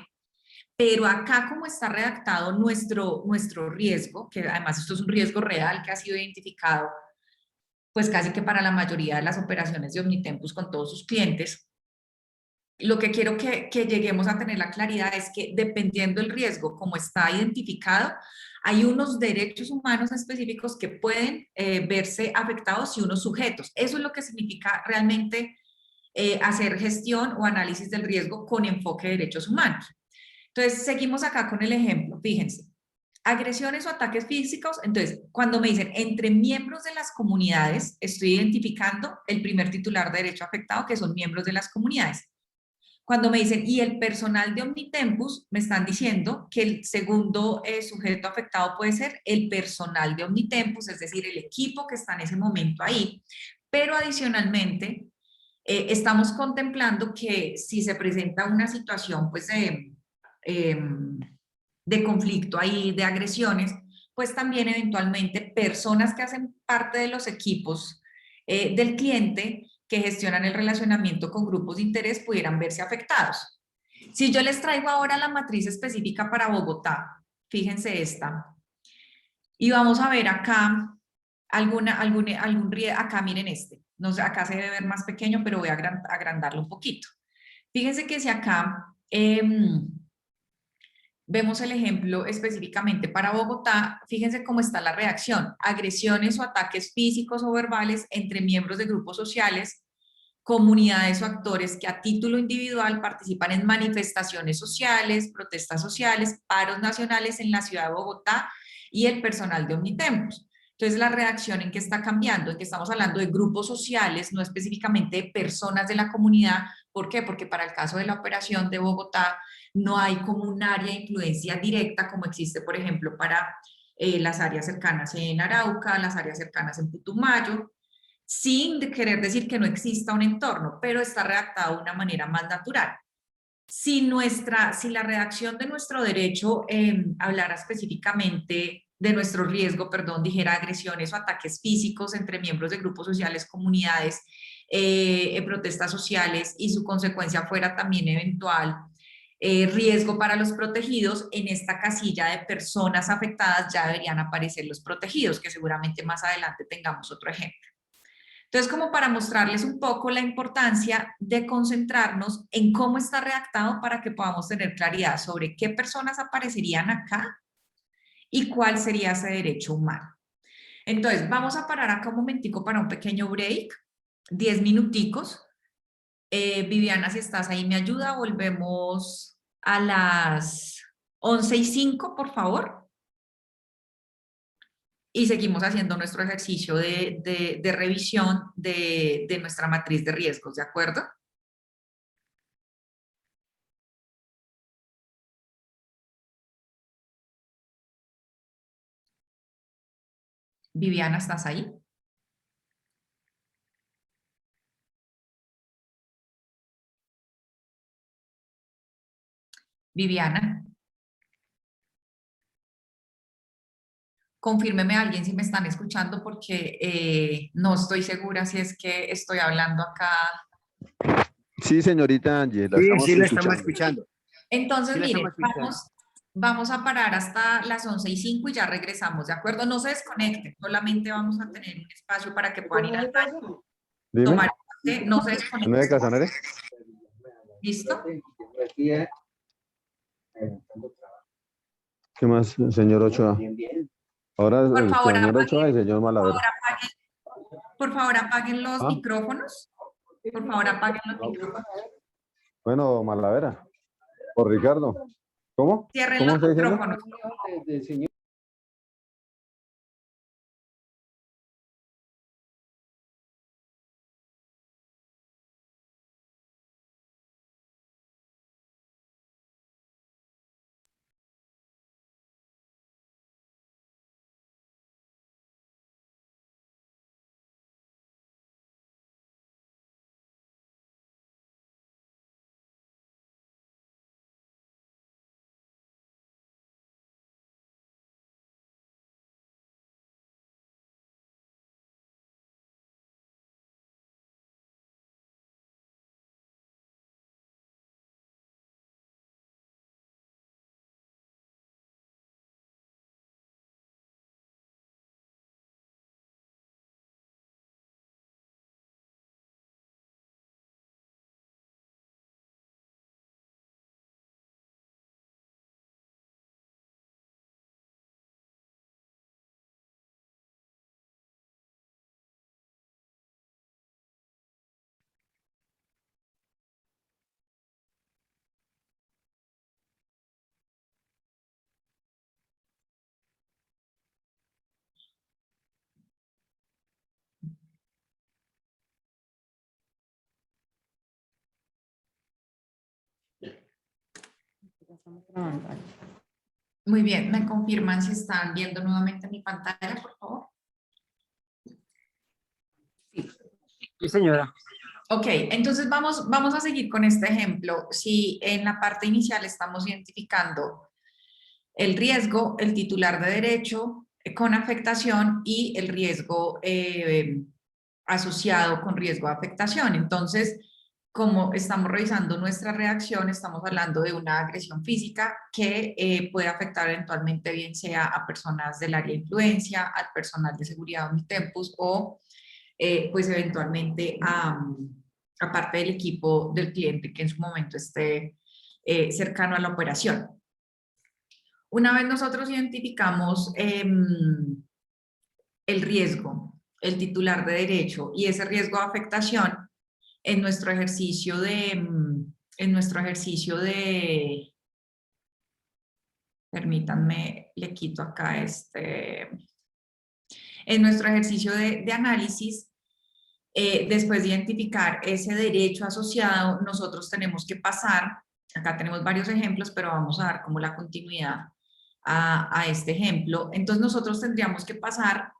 Pero acá, como está redactado nuestro riesgo, que además esto es un riesgo real que ha sido identificado, pues casi que para la mayoría de las operaciones de Omnitempus con todos sus clientes, lo que quiero que lleguemos a tener la claridad es que dependiendo del riesgo, como está identificado, hay unos derechos humanos específicos que pueden verse afectados y unos sujetos. Eso es lo que significa realmente hacer gestión o análisis del riesgo con enfoque de derechos humanos. Entonces, seguimos acá con el ejemplo. Fíjense, agresiones o ataques físicos. Entonces, cuando me dicen entre miembros de las comunidades, estoy identificando el primer titular de derecho afectado, que son miembros de las comunidades. Cuando me dicen, y el personal de Omnitempus, me están diciendo que el segundo sujeto afectado puede ser el personal de Omnitempus, es decir, el equipo que está en ese momento ahí. Pero adicionalmente, estamos contemplando que si se presenta una situación pues, de conflicto ahí, de agresiones, pues también eventualmente personas que hacen parte de los equipos del cliente que gestionan el relacionamiento con grupos de interés pudieran verse afectados. Si yo les traigo ahora la matriz específica para Bogotá, fíjense esta, y vamos a ver acá acá miren este, no sé, acá se debe ver más pequeño, pero voy a agrandarlo un poquito. Fíjense que si acá vemos el ejemplo específicamente para Bogotá, fíjense cómo está la reacción, agresiones o ataques físicos o verbales entre miembros de grupos sociales, comunidades o actores que a título individual participan en manifestaciones sociales, protestas sociales, paros nacionales en la ciudad de Bogotá y el personal de Omnitempus. Entonces, la reacción en que está cambiando, en que estamos hablando de grupos sociales, no específicamente de personas de la comunidad. ¿Por qué? Porque para el caso de la operación de Bogotá no hay como un área de influencia directa como existe, por ejemplo, para las áreas cercanas en Arauca, las áreas cercanas en Putumayo, sin querer decir que no exista un entorno, pero está redactado de una manera más natural. Si la redacción de nuestro derecho hablara específicamente de nuestro riesgo, perdón, dijera agresiones o ataques físicos entre miembros de grupos sociales, comunidades, protestas sociales y su consecuencia fuera también eventual riesgo para los protegidos, en esta casilla de personas afectadas ya deberían aparecer los protegidos, que seguramente más adelante tengamos otro ejemplo. Entonces, como para mostrarles un poco la importancia de concentrarnos en cómo está redactado para que podamos tener claridad sobre qué personas aparecerían acá y cuál sería ese derecho humano. Entonces, vamos a parar acá un momentico para un pequeño break, 10 minuticos. Viviana, si estás ahí, me ayuda. Volvemos a las 11:05, por favor. Y seguimos haciendo nuestro ejercicio de revisión de nuestra matriz de riesgos, ¿de acuerdo? Viviana, ¿estás ahí? Viviana. Confírmeme a alguien si me están escuchando porque no estoy segura si es que estoy hablando acá. Sí, señorita Angie, la Sí, estamos sí la estamos escuchando. escuchando. Entonces, Sí la mire, estamos escuchando. vamos a parar hasta las 11:05 y ya regresamos, ¿de acuerdo? No se desconecten, solamente vamos a tener un espacio para que puedan ir al baño, Dime, tomar un té, no se ¿no desconecten. de Casanare? ¿Listo? ¿Qué más, señor Ochoa? Ahora Por el favor, señor Ochoa y el señor Malavera. por favor, apaguen los ¿Ah? micrófonos. Por favor, apaguen los micrófonos. Bueno, Malavera. O Ricardo. ¿Cómo? Cierren ¿Cómo los está diciendo? micrófonos. Muy bien, ¿me confirman si están viendo nuevamente mi pantalla, por favor? Sí, señora. Ok, entonces vamos a seguir con este ejemplo. Si en la parte inicial estamos identificando el riesgo, el titular de derecho con afectación y el riesgo asociado con riesgo de afectación. Entonces, como estamos revisando nuestra reacción, estamos hablando de una agresión física que puede afectar eventualmente bien sea a personas del área de influencia, al personal de seguridad Omnitempus o pues eventualmente a parte del equipo del cliente que en su momento esté cercano a la operación. Una vez nosotros identificamos el riesgo, el titular de derecho y ese riesgo de afectación en nuestro ejercicio de, permítanme, le quito acá en nuestro ejercicio de análisis, después de identificar ese derecho asociado, nosotros tenemos que pasar, acá tenemos varios ejemplos, pero vamos a dar como la continuidad a este ejemplo. Entonces nosotros tendríamos que pasar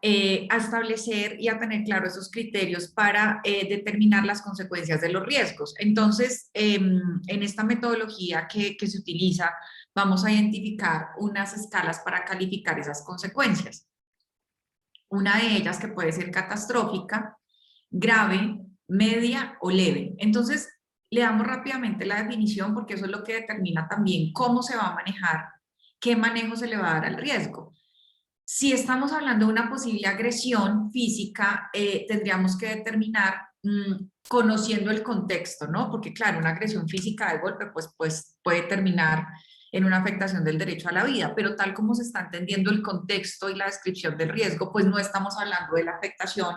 a establecer y a tener claro esos criterios para determinar las consecuencias de los riesgos. Entonces, en esta metodología que se utiliza, vamos a identificar unas escalas para calificar esas consecuencias. Una de ellas que puede ser catastrófica, grave, media o leve. Entonces, le damos rápidamente la definición porque eso es lo que determina también cómo se va a manejar, qué manejo se le va a dar al riesgo. Si estamos hablando de una posible agresión física, tendríamos que determinar, conociendo el contexto, ¿no? Porque claro, una agresión física de golpe pues puede terminar en una afectación del derecho a la vida, pero tal como se está entendiendo el contexto y la descripción del riesgo, pues no estamos hablando de la afectación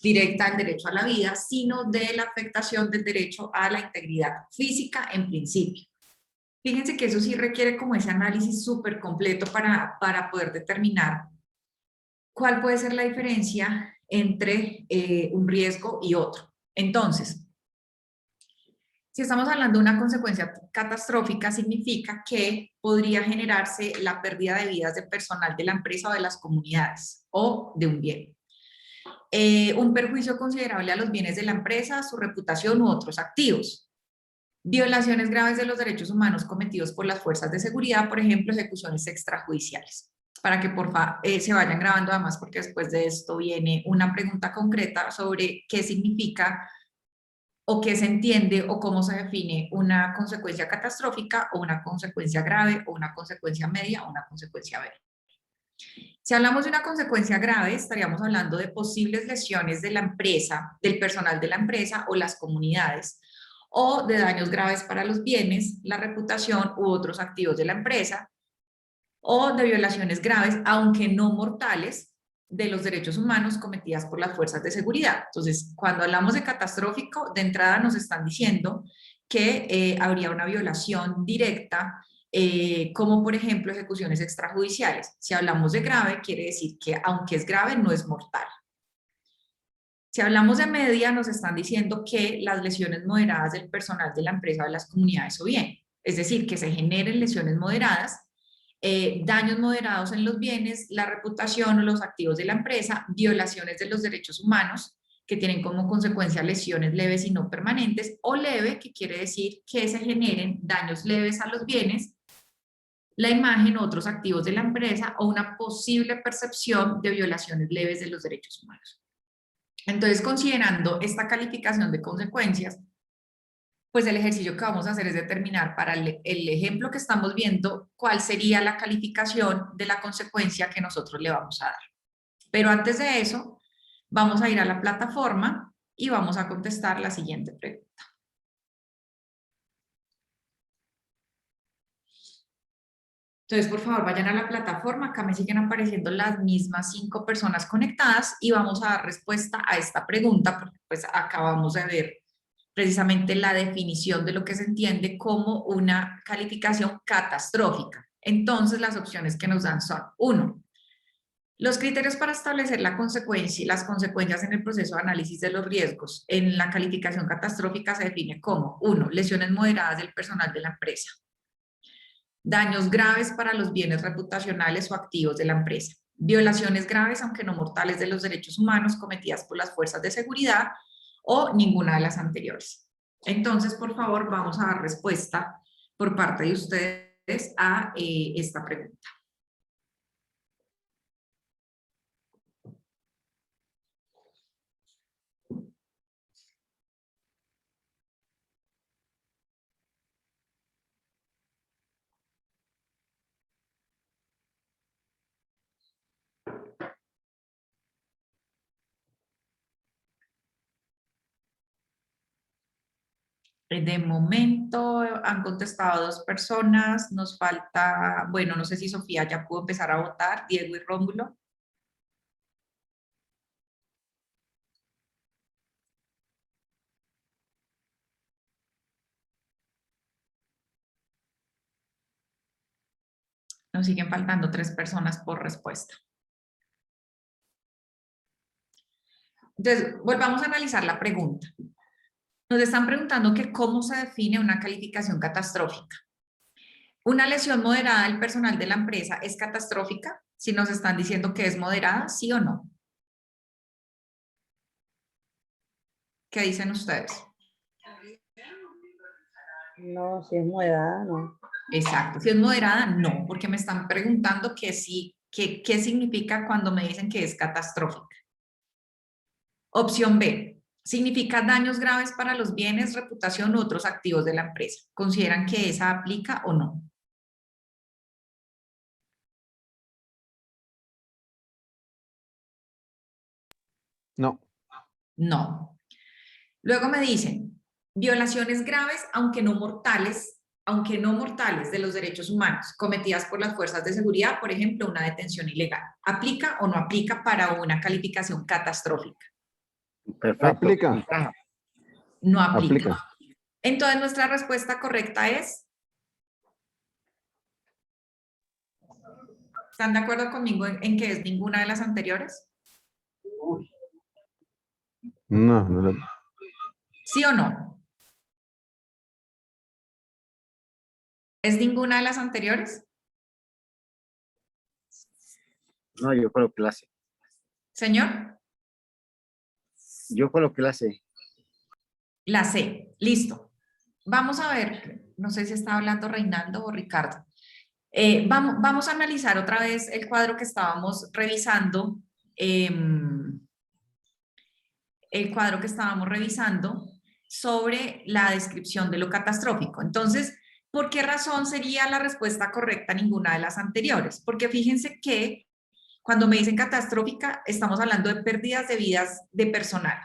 directa al derecho a la vida, sino de la afectación del derecho a la integridad física en principio. Fíjense que eso sí requiere como ese análisis súper completo para poder determinar cuál puede ser la diferencia entre un riesgo y otro. Entonces, Si estamos hablando de una consecuencia catastrófica, significa que podría generarse la pérdida de vidas de personal de la empresa o de las comunidades o de un bien. Un perjuicio considerable a los bienes de la empresa, su reputación u otros activos. Violaciones graves de los derechos humanos cometidos por las fuerzas de seguridad, por ejemplo, ejecuciones extrajudiciales. Para que porfa se vayan grabando además, porque después de esto viene una pregunta concreta sobre qué significa o qué se entiende o cómo se define una consecuencia catastrófica o una consecuencia grave o una consecuencia media o una consecuencia grave. Si hablamos de una consecuencia grave, estaríamos hablando de posibles lesiones de la empresa, del personal de la empresa o las comunidades, o de daños graves para los bienes, la reputación u otros activos de la empresa, o de violaciones graves, aunque no mortales, de los derechos humanos cometidas por las fuerzas de seguridad. Entonces, cuando hablamos de catastrófico, de entrada nos están diciendo que habría una violación directa, como por ejemplo ejecuciones extrajudiciales. Si hablamos de grave, quiere decir que aunque es grave, no es mortal. Si hablamos de media, nos están diciendo que las lesiones moderadas del personal de la empresa o de las comunidades o bien, es decir, que se generen lesiones moderadas, daños moderados en los bienes, la reputación o los activos de la empresa, violaciones de los derechos humanos, que tienen como consecuencia lesiones leves y no permanentes, o leve, que quiere decir que se generen daños leves a los bienes, la imagen o otros activos de la empresa, o una posible percepción de violaciones leves de los derechos humanos. Entonces, considerando esta calificación de consecuencias, pues el ejercicio que vamos a hacer es determinar para el ejemplo que estamos viendo cuál sería la calificación de la consecuencia que nosotros le vamos a dar. Pero antes de eso, vamos a ir a la plataforma y vamos a contestar la siguiente pregunta. Entonces, por favor, vayan a la plataforma. Acá me siguen apareciendo las mismas 5 personas conectadas y vamos a dar respuesta a esta pregunta, porque pues acabamos de ver precisamente la definición de lo que se entiende como una calificación catastrófica. Entonces, las opciones que nos dan son: 1. Los criterios para establecer la consecuencia y las consecuencias en el proceso de análisis de los riesgos en la calificación catastrófica se define como: 1. Lesiones moderadas del personal de la empresa. Daños graves para los bienes reputacionales o activos de la empresa. Violaciones graves, aunque no mortales, de los derechos humanos cometidas por las fuerzas de seguridad, o ninguna de las anteriores. Entonces, por favor, vamos a dar respuesta por parte de ustedes a esta pregunta. De momento han contestado 2 personas, nos falta, bueno, no sé si Sofía ya pudo empezar a votar, Diego y Rómulo. Nos siguen faltando 3 personas por respuesta. Entonces, volvamos a analizar la pregunta. Nos están preguntando que cómo se define una calificación catastrófica. ¿Una lesión moderada del personal de la empresa es catastrófica? Si nos están diciendo que es moderada, ¿sí o no? ¿Qué dicen ustedes? No, si es moderada, no. Exacto. Si es moderada, no, porque me están preguntando que sí, qué significa cuando me dicen que es catastrófica. Opción B, significa daños graves para los bienes, reputación u otros activos de la empresa. ¿Consideran que esa aplica o no? No. No. Luego me dicen, violaciones graves, aunque no mortales de los derechos humanos cometidas por las fuerzas de seguridad, por ejemplo, una detención ilegal. ¿Aplica o no aplica para una calificación catastrófica? Perfecto. Aplica. No aplica. Aplica. Entonces, nuestra respuesta correcta es... ¿Están de acuerdo conmigo en que es ninguna de las anteriores? No, no. ¿Sí o no? ¿Es ninguna de las anteriores? No, yo coloqué la C. Señor, Yo coloqué la C. la C. Listo. Vamos a ver, no sé si está hablando Reinaldo o Ricardo. Vamos a analizar otra vez el cuadro que estábamos revisando. El cuadro que estábamos revisando sobre la descripción de lo catastrófico. Entonces, ¿por qué razón sería la respuesta correcta ninguna de las anteriores? Porque fíjense que cuando me dicen catastrófica, estamos hablando de pérdidas de vidas de personal,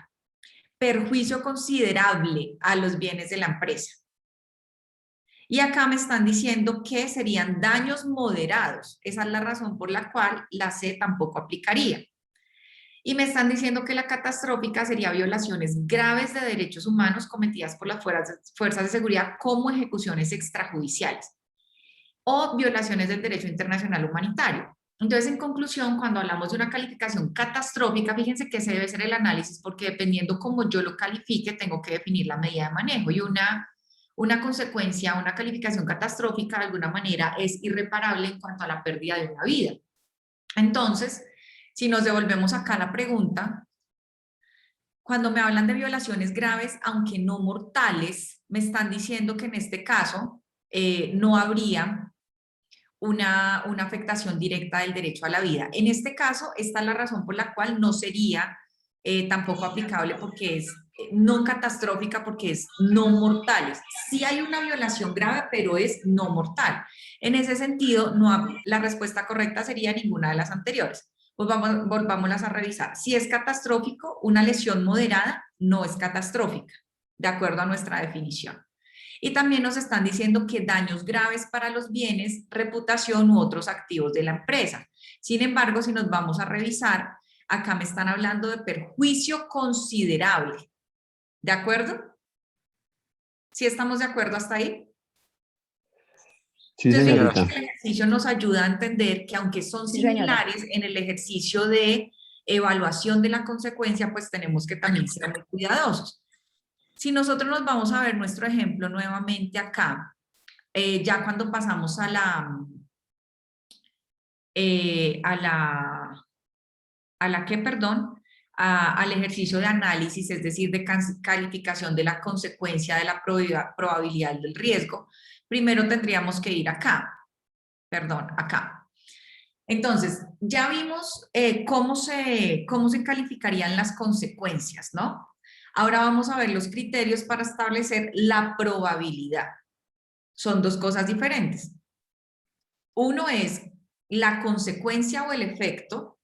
perjuicio considerable a los bienes de la empresa. Y acá me están diciendo que serían daños moderados. Esa es la razón por la cual la C tampoco aplicaría. Y me están diciendo que la catastrófica sería violaciones graves de derechos humanos cometidas por las fuerzas de seguridad como ejecuciones extrajudiciales o violaciones del derecho internacional humanitario. Entonces, en conclusión, cuando hablamos de una calificación catastrófica, fíjense que ese debe ser el análisis, porque dependiendo cómo yo lo califique, tengo que definir la medida de manejo. Y una consecuencia, una calificación catastrófica, de alguna manera, es irreparable en cuanto a la pérdida de una vida. Entonces, si nos devolvemos acá a la pregunta, cuando me hablan de violaciones graves, aunque no mortales, me están diciendo que en este caso no habría una afectación directa del derecho a la vida. En este caso, esta es la razón por la cual no sería tampoco aplicable, porque es no catastrófica, porque es no mortales. Sí hay una violación grave, pero es no mortal. En ese sentido, la respuesta correcta sería ninguna de las anteriores. Pues volvámoslas a revisar. Si es catastrófico, una lesión moderada no es catastrófica, de acuerdo a nuestra definición. Y también nos están diciendo que daños graves para los bienes, reputación u otros activos de la empresa. Sin embargo, si nos vamos a revisar, acá me están hablando de perjuicio considerable. ¿De acuerdo? ¿Sí estamos de acuerdo hasta ahí? Sí, Entonces, señorita. el ejercicio nos ayuda a entender que aunque son similares en el ejercicio de evaluación de la consecuencia, pues tenemos que también ser muy cuidadosos. Si nosotros nos vamos a ver nuestro ejemplo nuevamente acá, ya cuando pasamos al ejercicio de análisis, es decir, de calificación de la consecuencia de la probabilidad del riesgo, primero tendríamos que ir acá. Entonces, ya vimos cómo se calificarían las consecuencias, ¿no? Ahora vamos a ver los criterios para establecer la probabilidad. Son dos cosas diferentes. Uno es la consecuencia o el efecto,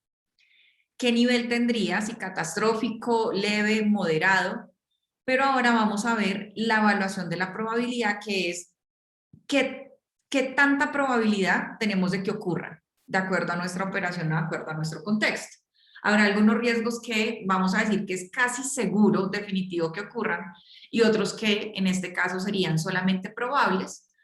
qué nivel tendría, si catastrófico, leve, moderado, pero ahora vamos a ver la evaluación de la probabilidad, que es qué tanta probabilidad tenemos de que ocurra, de acuerdo a nuestra operación, de acuerdo a nuestro contexto. Habrá algunos riesgos que vamos a decir que es casi seguro, definitivo que ocurran, y otros que en este caso serían solamente probables,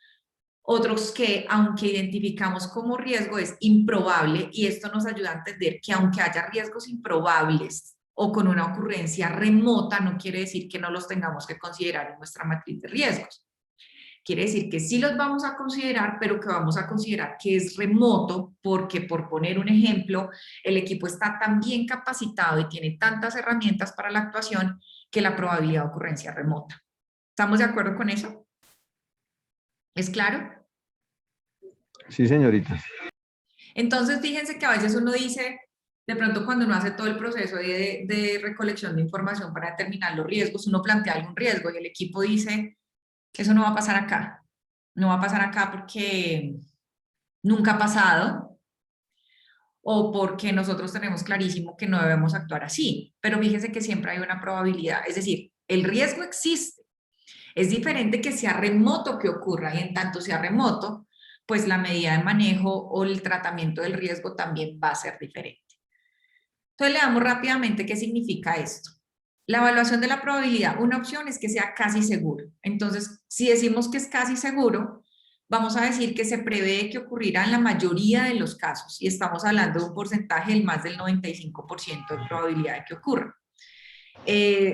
otros que aunque identificamos como riesgo es improbable, y esto nos ayuda a entender que aunque haya riesgos improbables o con una ocurrencia remota, no quiere decir que no los tengamos que considerar en nuestra matriz de riesgos. Quiere decir que sí los vamos a considerar, pero que vamos a considerar que es remoto, porque, por poner un ejemplo, el equipo está tan bien capacitado y tiene tantas herramientas para la actuación que la probabilidad de ocurrencia es remota. ¿Estamos de acuerdo con eso? ¿Es claro? Sí, señorita. Entonces, fíjense que a veces uno dice, de pronto cuando uno hace todo el proceso de recolección de información para determinar los riesgos, uno plantea algún riesgo y el equipo dice, eso no va a pasar acá. No va a pasar acá porque nunca ha pasado o porque nosotros tenemos clarísimo que no debemos actuar así. Pero fíjense que siempre hay una probabilidad. Es decir, el riesgo existe. Es diferente que sea remoto que ocurra, y en tanto sea remoto, pues la medida de manejo o el tratamiento del riesgo también va a ser diferente. Entonces le damos rápidamente qué significa esto. La evaluación de la probabilidad, una opción es que sea casi seguro. Entonces, si decimos que es casi seguro, vamos a decir que se prevé que ocurrirá en la mayoría de los casos, y estamos hablando de un porcentaje del más del 95% de probabilidad de que ocurra.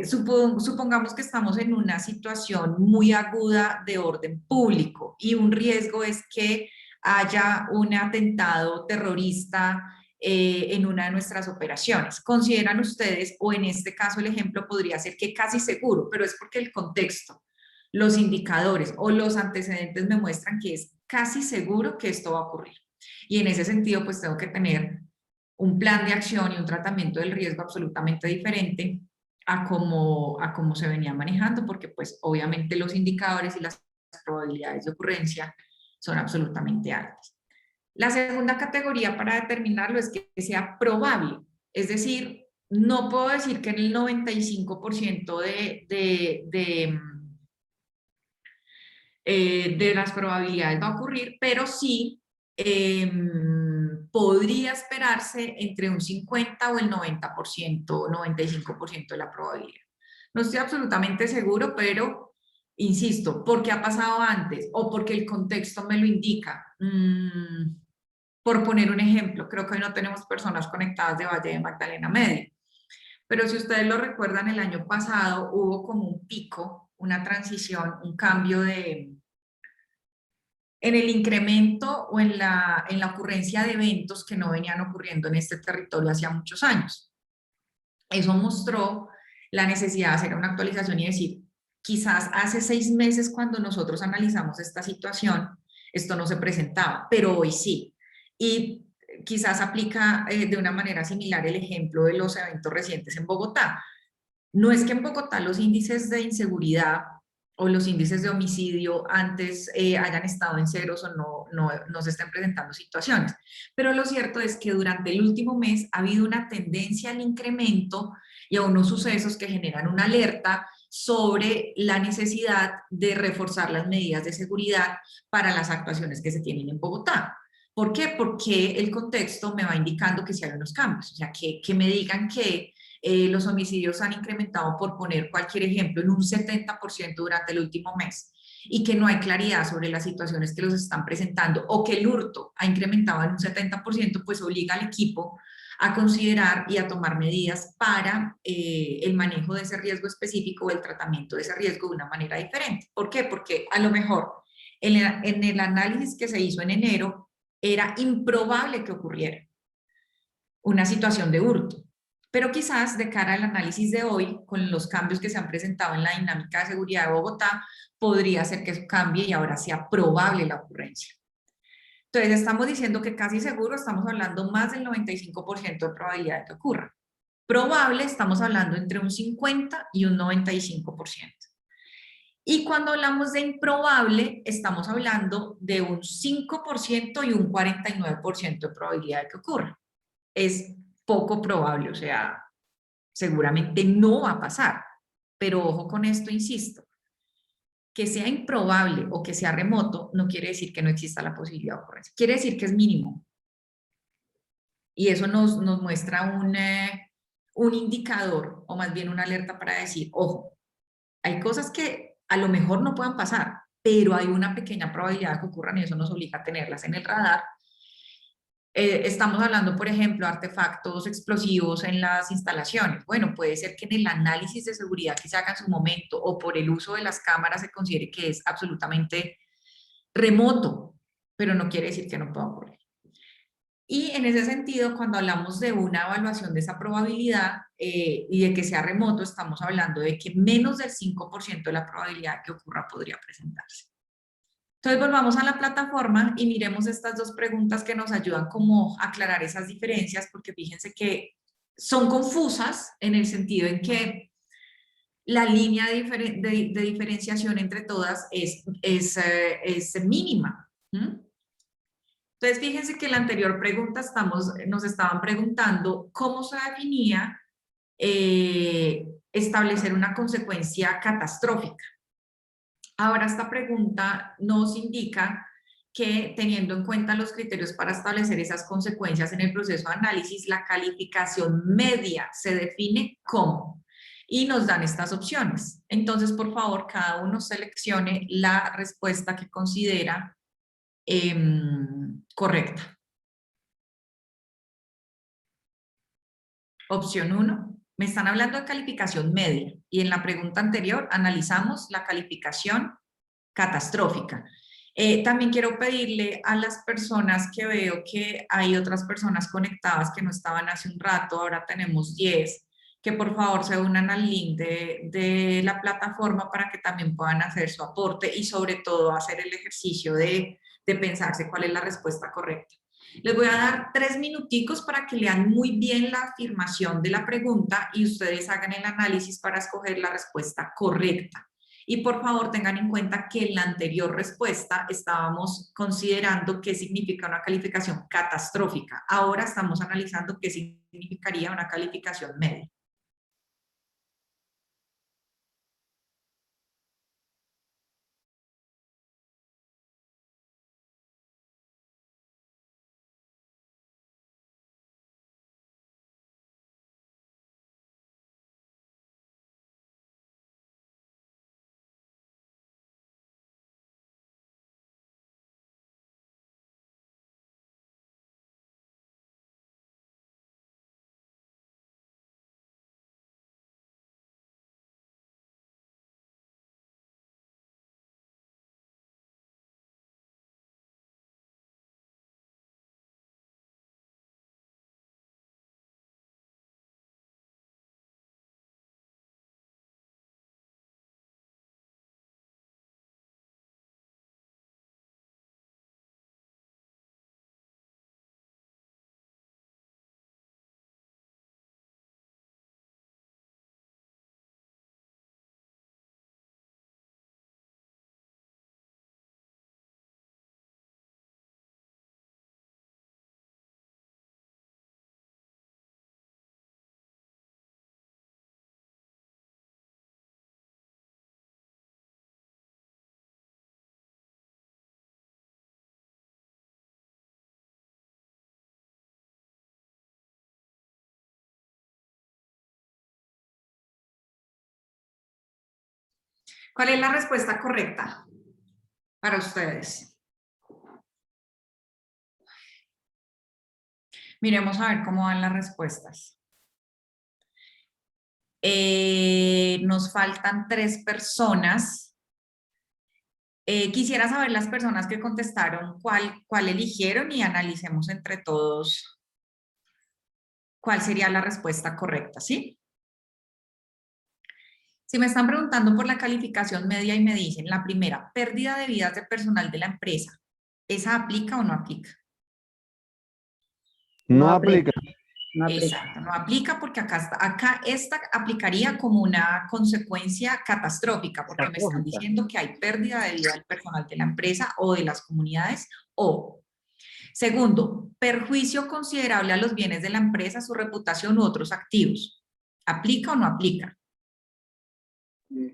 Supongamos que estamos en una situación muy aguda de orden público y un riesgo es que haya un atentado terrorista en una de nuestras operaciones. ¿Consideran ustedes, o en este caso el ejemplo podría ser que casi seguro, pero es porque el contexto, los indicadores o los antecedentes me muestran que es casi seguro que esto va a ocurrir? Y en ese sentido, pues tengo que tener un plan de acción y un tratamiento del riesgo absolutamente diferente a cómo se venía manejando, porque pues obviamente los indicadores y las probabilidades de ocurrencia son absolutamente altas. La segunda categoría para determinarlo es que sea probable, es decir, no puedo decir que en el 95% de las probabilidades va a ocurrir, pero sí podría esperarse entre un 50 o el 90%, 95% de la probabilidad. No estoy absolutamente seguro, pero insisto, porque ha pasado antes o porque el contexto me lo indica. Por poner un ejemplo, creo que hoy no tenemos personas conectadas de Valle de Magdalena Medio, pero si ustedes lo recuerdan, el año pasado hubo como un pico, una transición, un cambio en el incremento o en la ocurrencia de eventos que no venían ocurriendo en este territorio hacía muchos años. Eso mostró la necesidad de hacer una actualización y decir, quizás hace 6 meses cuando nosotros analizamos esta situación, esto no se presentaba, pero hoy sí. Y quizás aplica de una manera similar el ejemplo de los eventos recientes en Bogotá. No es que en Bogotá los índices de inseguridad o los índices de homicidio antes hayan estado en ceros o no se estén presentando situaciones, pero lo cierto es que durante el último mes ha habido una tendencia al incremento y a unos sucesos que generan una alerta sobre la necesidad de reforzar las medidas de seguridad para las actuaciones que se tienen en Bogotá. ¿Por qué? Porque el contexto me va indicando que sí hay unos cambios, o sea, que me digan que los homicidios han incrementado, por poner cualquier ejemplo, en un 70% durante el último mes y que no hay claridad sobre las situaciones que los están presentando o que el hurto ha incrementado en un 70%, pues obliga al equipo a considerar y a tomar medidas para el manejo de ese riesgo específico o el tratamiento de ese riesgo de una manera diferente. ¿Por qué? Porque a lo mejor en el análisis que se hizo en enero era improbable que ocurriera una situación de hurto. Pero quizás de cara al análisis de hoy, con los cambios que se han presentado en la dinámica de seguridad de Bogotá, podría ser que eso cambie y ahora sea probable la ocurrencia. Entonces estamos diciendo que casi seguro estamos hablando más del 95% de probabilidad de que ocurra. Probable estamos hablando entre un 50 y un 95%. Y cuando hablamos de improbable, estamos hablando de un 5% y un 49% de probabilidad de que ocurra. Es poco probable, o sea, seguramente no va a pasar. Pero ojo con esto, insisto, que sea improbable o que sea remoto no quiere decir que no exista la posibilidad de ocurrencia. Quiere decir que es mínimo. Y eso nos muestra un indicador, o más bien una alerta para decir, ojo, hay cosas que a lo mejor no puedan pasar, pero hay una pequeña probabilidad de que ocurran y eso nos obliga a tenerlas en el radar. Estamos hablando, por ejemplo, de artefactos explosivos en las instalaciones. Bueno, puede ser que en el análisis de seguridad que se haga en su momento o por el uso de las cámaras se considere que es absolutamente remoto, pero no quiere decir que no pueda ocurrir. Y en ese sentido, cuando hablamos de una evaluación de esa probabilidad y de que sea remoto, estamos hablando de que menos del 5% de la probabilidad que ocurra podría presentarse. Entonces volvamos a la plataforma y miremos estas dos preguntas que nos ayudan como a aclarar esas diferencias, porque fíjense que son confusas en el sentido en que la línea de diferenciación entre todas es mínima. Entonces fíjense que en la anterior pregunta nos estaban preguntando cómo se definía establecer una consecuencia catastrófica. Ahora esta pregunta nos indica que teniendo en cuenta los criterios para establecer esas consecuencias en el proceso de análisis, la calificación media se define como, y nos dan estas opciones. Entonces, por favor, cada uno seleccione la respuesta que considera correcta. Opción 1, Me están hablando de calificación media y en la pregunta anterior analizamos la calificación catastrófica. También quiero pedirle a las personas que veo que hay otras personas conectadas que no estaban hace un rato, ahora tenemos 10, que por favor se unan al link de la plataforma para que también puedan hacer su aporte y sobre todo hacer el ejercicio de pensarse cuál es la respuesta correcta. Les voy a dar 3 minuticos para que lean muy bien la afirmación de la pregunta y ustedes hagan el análisis para escoger la respuesta correcta. Y por favor tengan en cuenta que en la anterior respuesta estábamos considerando qué significa una calificación catastrófica. Ahora estamos analizando qué significaría una calificación media. ¿Cuál es la respuesta correcta para ustedes? Miremos a ver cómo van las respuestas. Nos faltan 3 personas. Quisiera saber las personas que contestaron cuál eligieron y analicemos entre todos cuál sería la respuesta correcta, ¿sí? Si me están preguntando por la calificación media y me dicen la primera, pérdida de vidas de personal de la empresa, ¿esa aplica o no aplica? No aplica. No aplica. Exacto, no aplica porque acá esta aplicaría como una consecuencia catastrófica porque me están diciendo que hay pérdida de vida del personal de la empresa o de las comunidades o, segundo, perjuicio considerable a los bienes de la empresa, su reputación u otros activos. ¿Aplica o no aplica?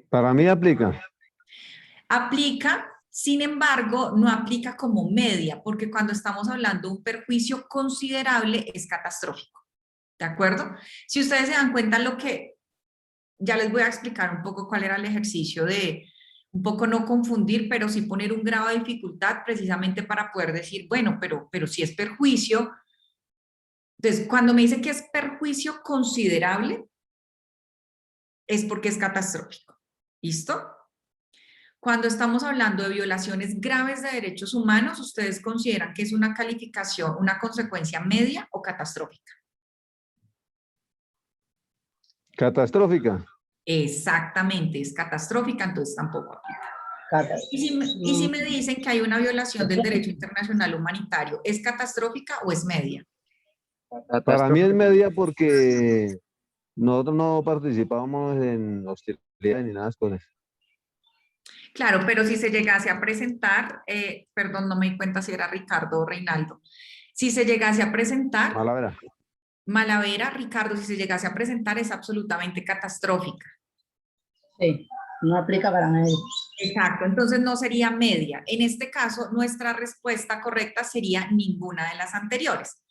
Para mí aplica. Aplica, sin embargo, no aplica como media, porque cuando estamos hablando de un perjuicio considerable es catastrófico. ¿De acuerdo? Si ustedes se dan cuenta lo que, ya les voy a explicar un poco cuál era el ejercicio de un poco no confundir, pero sí poner un grado de dificultad precisamente para poder decir, bueno, pero si es perjuicio. Entonces, cuando me dice que es perjuicio considerable, es porque es catastrófico. ¿Listo? Cuando estamos hablando de violaciones graves de derechos humanos, ¿ustedes consideran que es una calificación, una consecuencia media o catastrófica? Catastrófica. Exactamente, es catastrófica, entonces tampoco aplica. Catastrófica. Y si me dicen que hay una violación del derecho internacional humanitario, ¿es catastrófica o es media? Para mí es media porque nosotros no participamos en hostilidades ni nada con eso. Claro, pero si se llegase a presentar, perdón, no me di cuenta si era Ricardo o Reinaldo, si se llegase a presentar, Malavera. Malavera, Ricardo, si se llegase a presentar es absolutamente catastrófica. Sí, no aplica para nadie. Exacto, entonces no sería media. En este caso, nuestra respuesta correcta sería ninguna de las anteriores.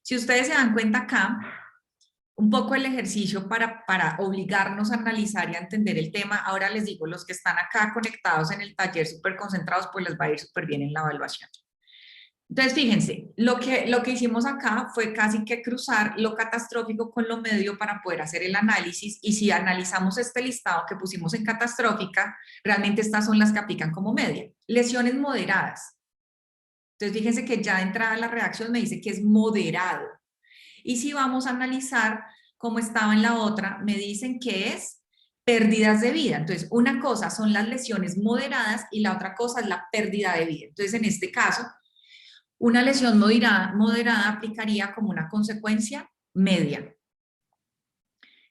Si ustedes se dan cuenta acá, un poco el ejercicio para obligarnos a analizar y a entender el tema, ahora les digo, los que están acá conectados en el taller súper concentrados, pues les va a ir súper bien en la evaluación. Entonces, fíjense, lo que hicimos acá fue casi que cruzar lo catastrófico con lo medio para poder hacer el análisis, y si analizamos este listado que pusimos en catastrófica, realmente estas son las que aplican como media. Lesiones moderadas. Entonces, fíjense que ya de entrada la redacción me dice que es moderado. Y si vamos a analizar cómo estaba en la otra, me dicen que es pérdidas de vida. Entonces, una cosa son las lesiones moderadas y la otra cosa es la pérdida de vida. Entonces, en este caso, una lesión moderada aplicaría como una consecuencia media.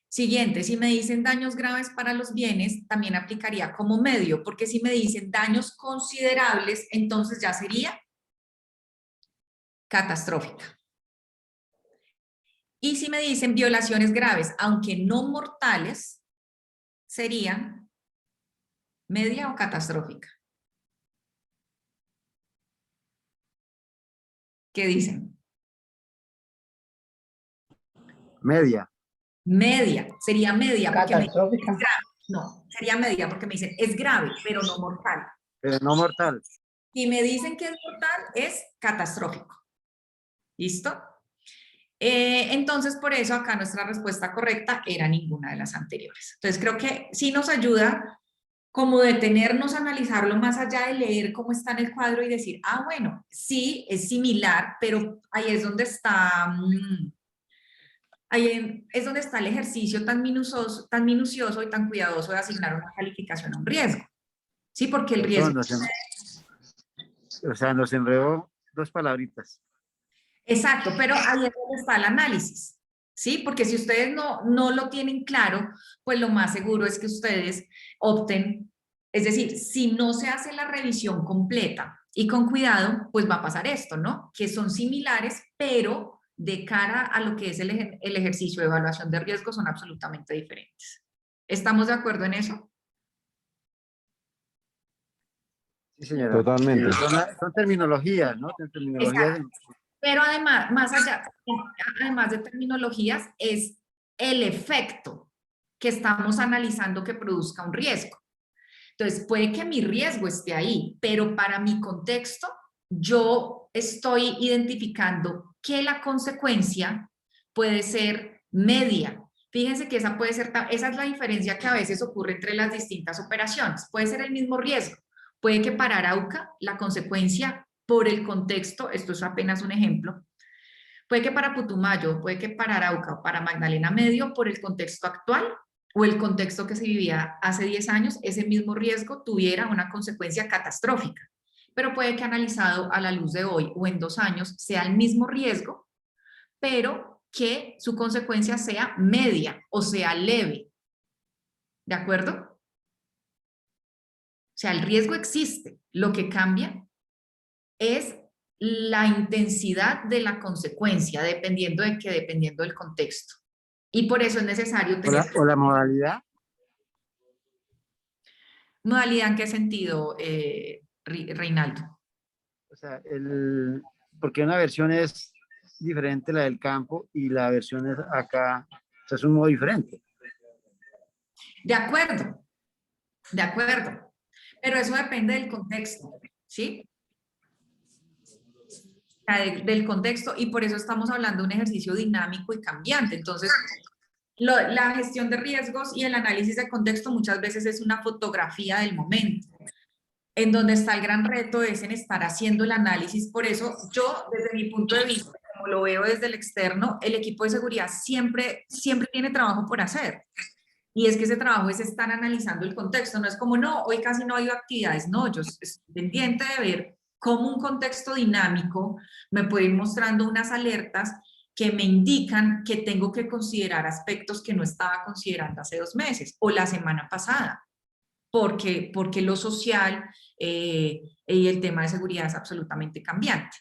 Siguiente, si me dicen daños graves para los bienes, también aplicaría como medio, porque si me dicen daños considerables, entonces ya sería catastrófica. Y si me dicen violaciones graves, aunque no mortales, serían media o catastrófica. ¿Qué dicen? Media. Media, sería media, porque me dicen, Catastrófica. es grave. No, sería media porque me dicen es grave, pero no mortal. Pero no mortal. Si me dicen que es mortal, es catastrófico. ¿Listo? Entonces, por eso acá nuestra respuesta correcta era ninguna de las anteriores. Entonces, creo que sí nos ayuda como detenernos a analizarlo más allá de leer cómo está en el cuadro y decir, ah, bueno, sí, es similar, pero ahí es donde está, es donde está el ejercicio tan minucioso y tan cuidadoso de asignar una calificación a un riesgo. Sí, porque el riesgo... Perdón, o sea, nos enredó dos palabritas. Exacto, pero ahí es donde está el análisis, ¿sí? Porque si ustedes no lo tienen claro, pues lo más seguro es que ustedes opten, es decir, si no se hace la revisión completa y con cuidado, pues va a pasar esto, ¿no? Que son similares, pero de cara a lo que es el ejercicio de evaluación de riesgo son absolutamente diferentes. ¿Estamos de acuerdo en eso? Sí, señora. Totalmente. Son terminologías, ¿no? Son terminologías. Pero además, más allá, además de terminologías, es el efecto que estamos analizando que produzca un riesgo. Entonces, puede que mi riesgo esté ahí, pero para mi contexto, yo estoy identificando que la consecuencia puede ser media. Fíjense que esa es la diferencia que a veces ocurre entre las distintas operaciones. Puede ser el mismo riesgo. Puede que para Arauca la consecuencia por el contexto, esto es apenas un ejemplo, puede que para Putumayo, puede que para Arauca o para Magdalena Medio, por el contexto actual o el contexto que se vivía hace 10 años, ese mismo riesgo tuviera una consecuencia catastrófica. Pero puede que analizado a la luz de hoy o en 2 años sea el mismo riesgo, pero que su consecuencia sea media o sea leve. ¿De acuerdo? O sea, el riesgo existe. Lo que cambia es la intensidad de la consecuencia, dependiendo del contexto. Y por eso es necesario tener... O la modalidad. ¿Modalidad en qué sentido, Reinaldo? O sea, porque una versión es diferente la del campo y la versión es acá, o sea, es un modo diferente. De acuerdo, de acuerdo. Pero eso depende del contexto, ¿sí? Del contexto, y por eso estamos hablando de un ejercicio dinámico y cambiante. Entonces, la gestión de riesgos y el análisis de contexto muchas veces es una fotografía del momento, en donde está el gran reto es en estar haciendo el análisis. Por eso yo, desde mi punto de vista, como lo veo desde el externo, el equipo de seguridad siempre tiene trabajo por hacer. Y es que ese trabajo es estar analizando el contexto. No es como, no, hoy casi no ha habido actividades. No, yo estoy pendiente de ver cómo un contexto dinámico me puede ir mostrando unas alertas que me indican que tengo que considerar aspectos que no estaba considerando hace 2 meses o la semana pasada, porque lo social y el tema de seguridad es absolutamente cambiante.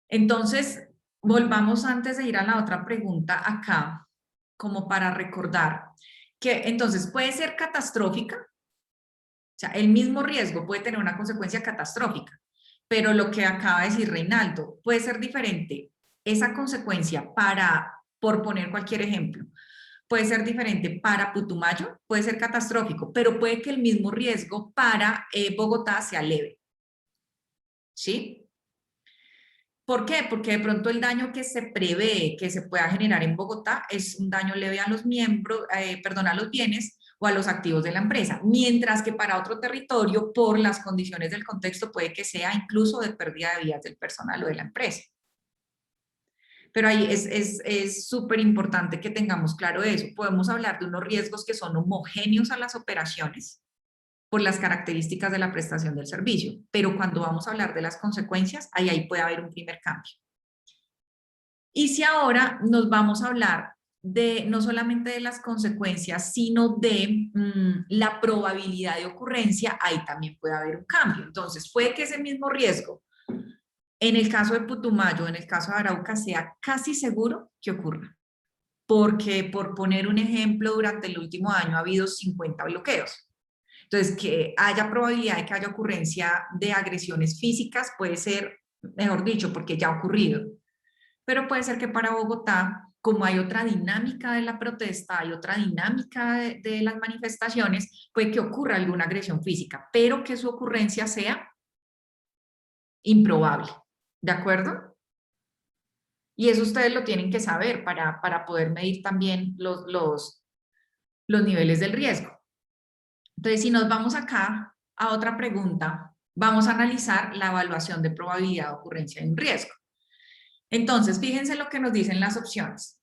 Entonces, volvamos antes de ir a la otra pregunta acá, como para recordar que entonces puede ser catastrófica, o sea, el mismo riesgo puede tener una consecuencia catastrófica, pero lo que acaba de decir Reinaldo puede ser diferente. Esa consecuencia por poner cualquier ejemplo, puede ser diferente para Putumayo, puede ser catastrófico, pero puede que el mismo riesgo para Bogotá sea leve. ¿Sí? ¿Por qué? Porque de pronto el daño que se prevé que se pueda generar en Bogotá es un daño leve a los miembros, a los bienes o a los activos de la empresa, mientras que para otro territorio, por las condiciones del contexto, puede que sea incluso de pérdida de vidas del personal o de la empresa. Pero ahí es súper importante que tengamos claro eso. Podemos hablar de unos riesgos que son homogéneos a las operaciones por las características de la prestación del servicio, pero cuando vamos a hablar de las consecuencias, ahí puede haber un primer cambio. Y si ahora nos vamos a hablar de no solamente de las consecuencias, sino de la probabilidad de ocurrencia, ahí también puede haber un cambio. Entonces, puede que ese mismo riesgo, en el caso de Putumayo, en el caso de Arauca, sea casi seguro que ocurra. Porque, por poner un ejemplo, durante el último año ha habido 50 bloqueos. Entonces, que haya probabilidad de que haya ocurrencia de agresiones físicas puede ser, mejor dicho, porque ya ha ocurrido. Pero puede ser que para Bogotá, como hay otra dinámica de la protesta, hay otra dinámica de las manifestaciones, puede que ocurra alguna agresión física, pero que su ocurrencia sea improbable. ¿De acuerdo? Y eso ustedes lo tienen que saber para poder medir también los niveles del riesgo. Entonces, si nos vamos acá a otra pregunta, vamos a analizar la evaluación de probabilidad de ocurrencia de un riesgo. Entonces, fíjense lo que nos dicen las opciones.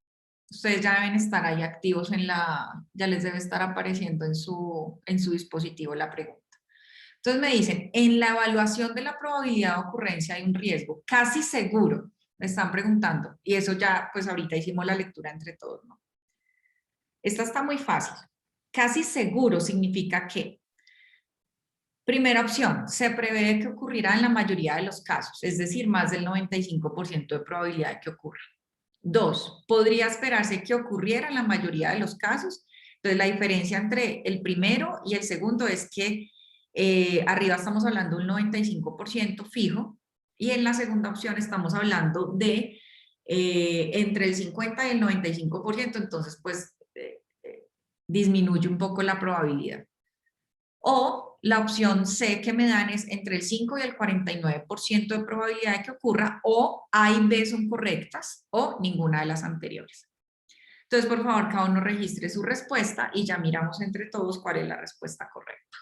Ustedes ya deben estar ahí activos ya les debe estar apareciendo en su dispositivo la pregunta. Entonces me dicen, en la evaluación de la probabilidad de ocurrencia de un riesgo, casi seguro, me están preguntando, y eso ya, pues ahorita hicimos la lectura entre todos, ¿no? Esta está muy fácil. Casi seguro significa que, primera opción, se prevé que ocurrirá en la mayoría de los casos, es decir, más del 95% de probabilidad de que ocurra. 2, podría esperarse que ocurriera en la mayoría de los casos. Entonces, la diferencia entre el primero y el segundo es que arriba estamos hablando de un 95% fijo y en la segunda opción estamos hablando de entre el 50 y el 95%, entonces pues disminuye un poco la probabilidad. O la opción C que me dan es entre el 5 y el 49% de probabilidad de que ocurra, o A y B son correctas, o ninguna de las anteriores. Entonces, por favor, cada uno registre su respuesta y ya miramos entre todos cuál es la respuesta correcta.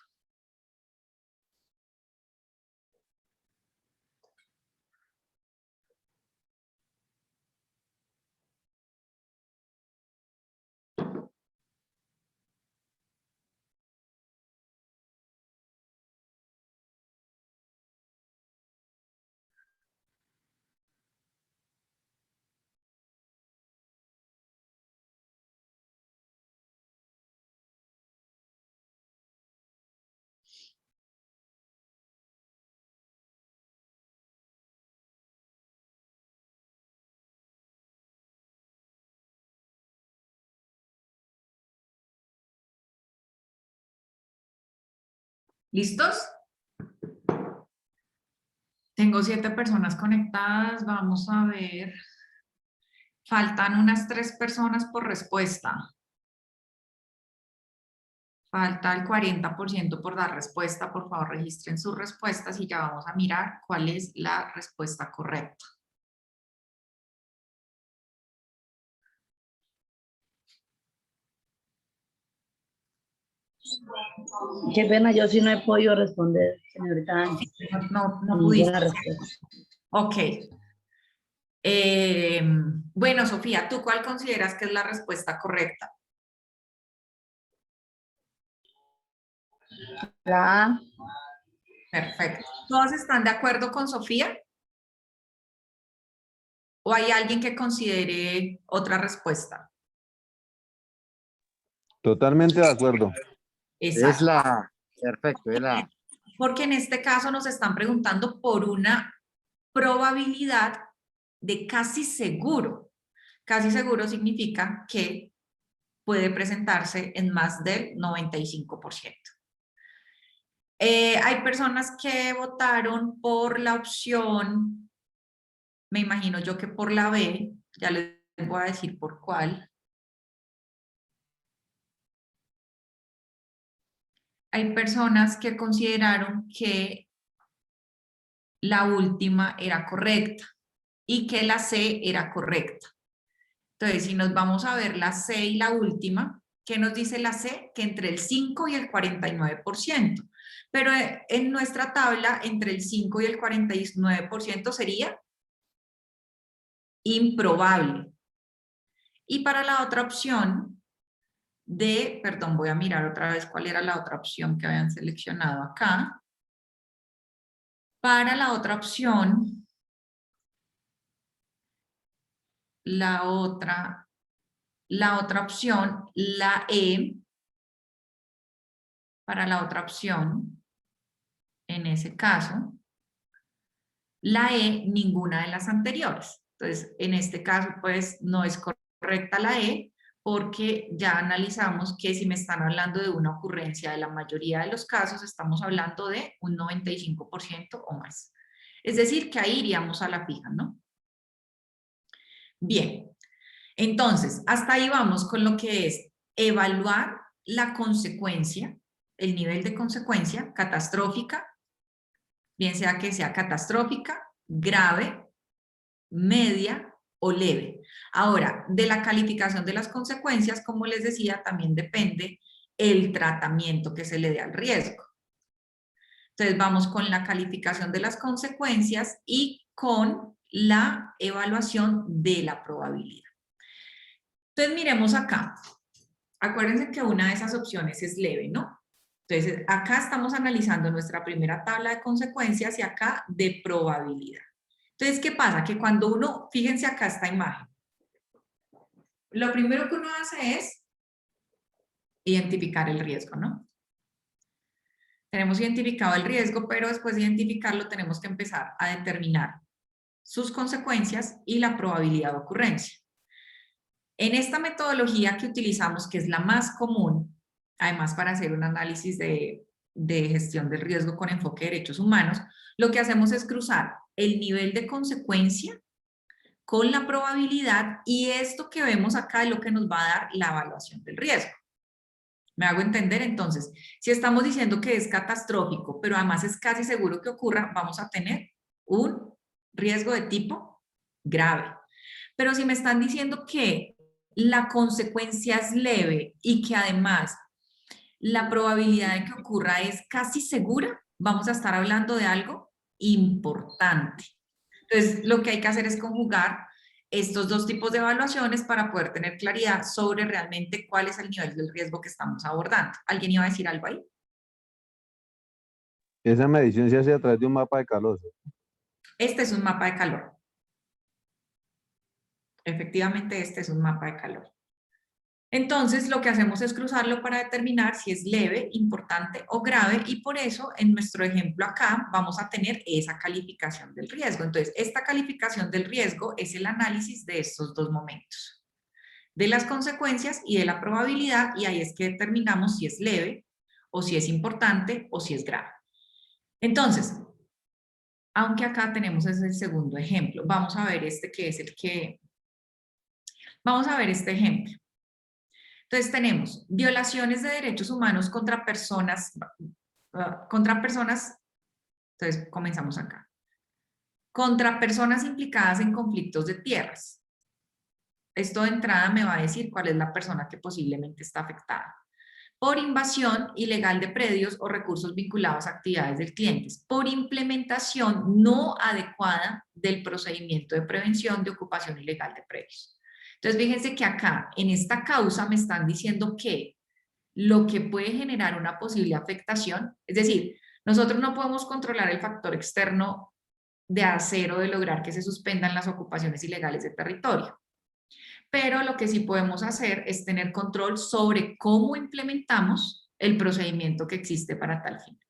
¿Listos? Tengo 7 personas conectadas. Vamos a ver. Faltan unas 3 personas por respuesta. Falta el 40% por dar respuesta. Por favor, registren sus respuestas y ya vamos a mirar cuál es la respuesta correcta. Qué pena, yo sí no he podido responder, señorita Ángel. No pudiste. Ninguna respuesta. Ok. Bueno, Sofía, ¿tú cuál consideras que es la respuesta correcta? La A. Perfecto. ¿Todos están de acuerdo con Sofía? ¿O hay alguien que considere otra respuesta? Totalmente de acuerdo. Exacto. Es la, perfecto, es la, Porque en este caso nos están preguntando por una probabilidad de casi seguro. Casi seguro significa que puede presentarse en más del 95%. Hay personas que votaron por la opción, me imagino yo que por la B, ya les voy a decir por cuál. Hay personas que consideraron que la última era correcta. y que la C era correcta. Entonces, si nos vamos a ver la C y la última, ¿qué nos dice la C? Que entre el 5 y el 49%. Pero en nuestra tabla, entre el 5 y el 49% sería improbable. Y para la otra opción perdón, voy a mirar otra vez cuál era la otra opción que habían seleccionado acá. Para la otra opción, la otra opción, la E, para la otra opción, en ese caso, la E, ninguna de las anteriores. Entonces, en este caso, pues, no es correcta la E, porque ya analizamos que si me están hablando de una ocurrencia de la mayoría de los casos, estamos hablando de un 95% o más. Es decir, que ahí iríamos a la fija, ¿no? Bien, entonces, hasta ahí vamos con lo que es evaluar la consecuencia, el nivel de consecuencia catastrófica, bien sea que sea catastrófica, grave, media o leve. Ahora, de la calificación de las consecuencias, como les decía, también depende el tratamiento que se le dé al riesgo. Entonces, vamos con la calificación de las consecuencias y con la evaluación de la probabilidad. Entonces, miremos acá. Acuérdense que una de esas opciones es leve, ¿no? Entonces, acá estamos analizando nuestra primera tabla de consecuencias y acá de probabilidad. Entonces, ¿qué pasa? Que cuando uno, fíjense acá esta imagen, lo primero que uno hace es identificar el riesgo, ¿no? Tenemos identificado el riesgo, pero después de identificarlo tenemos que empezar a determinar sus consecuencias y la probabilidad de ocurrencia. En esta metodología que utilizamos, que es la más común, además para hacer un análisis de gestión del riesgo con enfoque de derechos humanos, lo que hacemos es cruzar el nivel de consecuencia con la probabilidad y esto que vemos acá es lo que nos va a dar la evaluación del riesgo. ¿Me hago entender? Entonces, si estamos diciendo que es catastrófico, pero además es casi seguro que ocurra, vamos a tener un riesgo de tipo grave. Pero si me están diciendo que la consecuencia es leve y que además la probabilidad de que ocurra es casi segura, vamos a estar hablando de algo importante. Entonces, lo que hay que hacer es conjugar estos dos tipos de evaluaciones para poder tener claridad sobre realmente cuál es el nivel del riesgo que estamos abordando. ¿Alguien iba a decir algo ahí? Esa medición se hace a través de un mapa de calor. Este es un mapa de calor. Efectivamente, este es un mapa de calor. Entonces, lo que hacemos es cruzarlo para determinar si es leve, importante o grave y por eso, en nuestro ejemplo acá, vamos a tener esa calificación del riesgo. Entonces, esta calificación del riesgo es el análisis de estos dos momentos, de las consecuencias y de la probabilidad, y ahí es que determinamos si es leve, o si es importante, o si es grave. Entonces, aunque acá tenemos ese segundo ejemplo, vamos a ver este que es el que... Vamos a ver este ejemplo. Entonces tenemos violaciones de derechos humanos contra personas, entonces comenzamos acá. Contra personas implicadas en conflictos de tierras. Esto de entrada me va a decir cuál es la persona que posiblemente está afectada. Por invasión ilegal de predios o recursos vinculados a actividades del cliente. Por implementación no adecuada del procedimiento de prevención de ocupación ilegal de predios. Entonces, fíjense que acá, en esta causa, me están diciendo que lo que puede generar una posible afectación, es decir, nosotros no podemos controlar el factor externo de hacer o de lograr que se suspendan las ocupaciones ilegales de territorio. Pero lo que sí podemos hacer es tener control sobre cómo implementamos el procedimiento que existe para tal fin.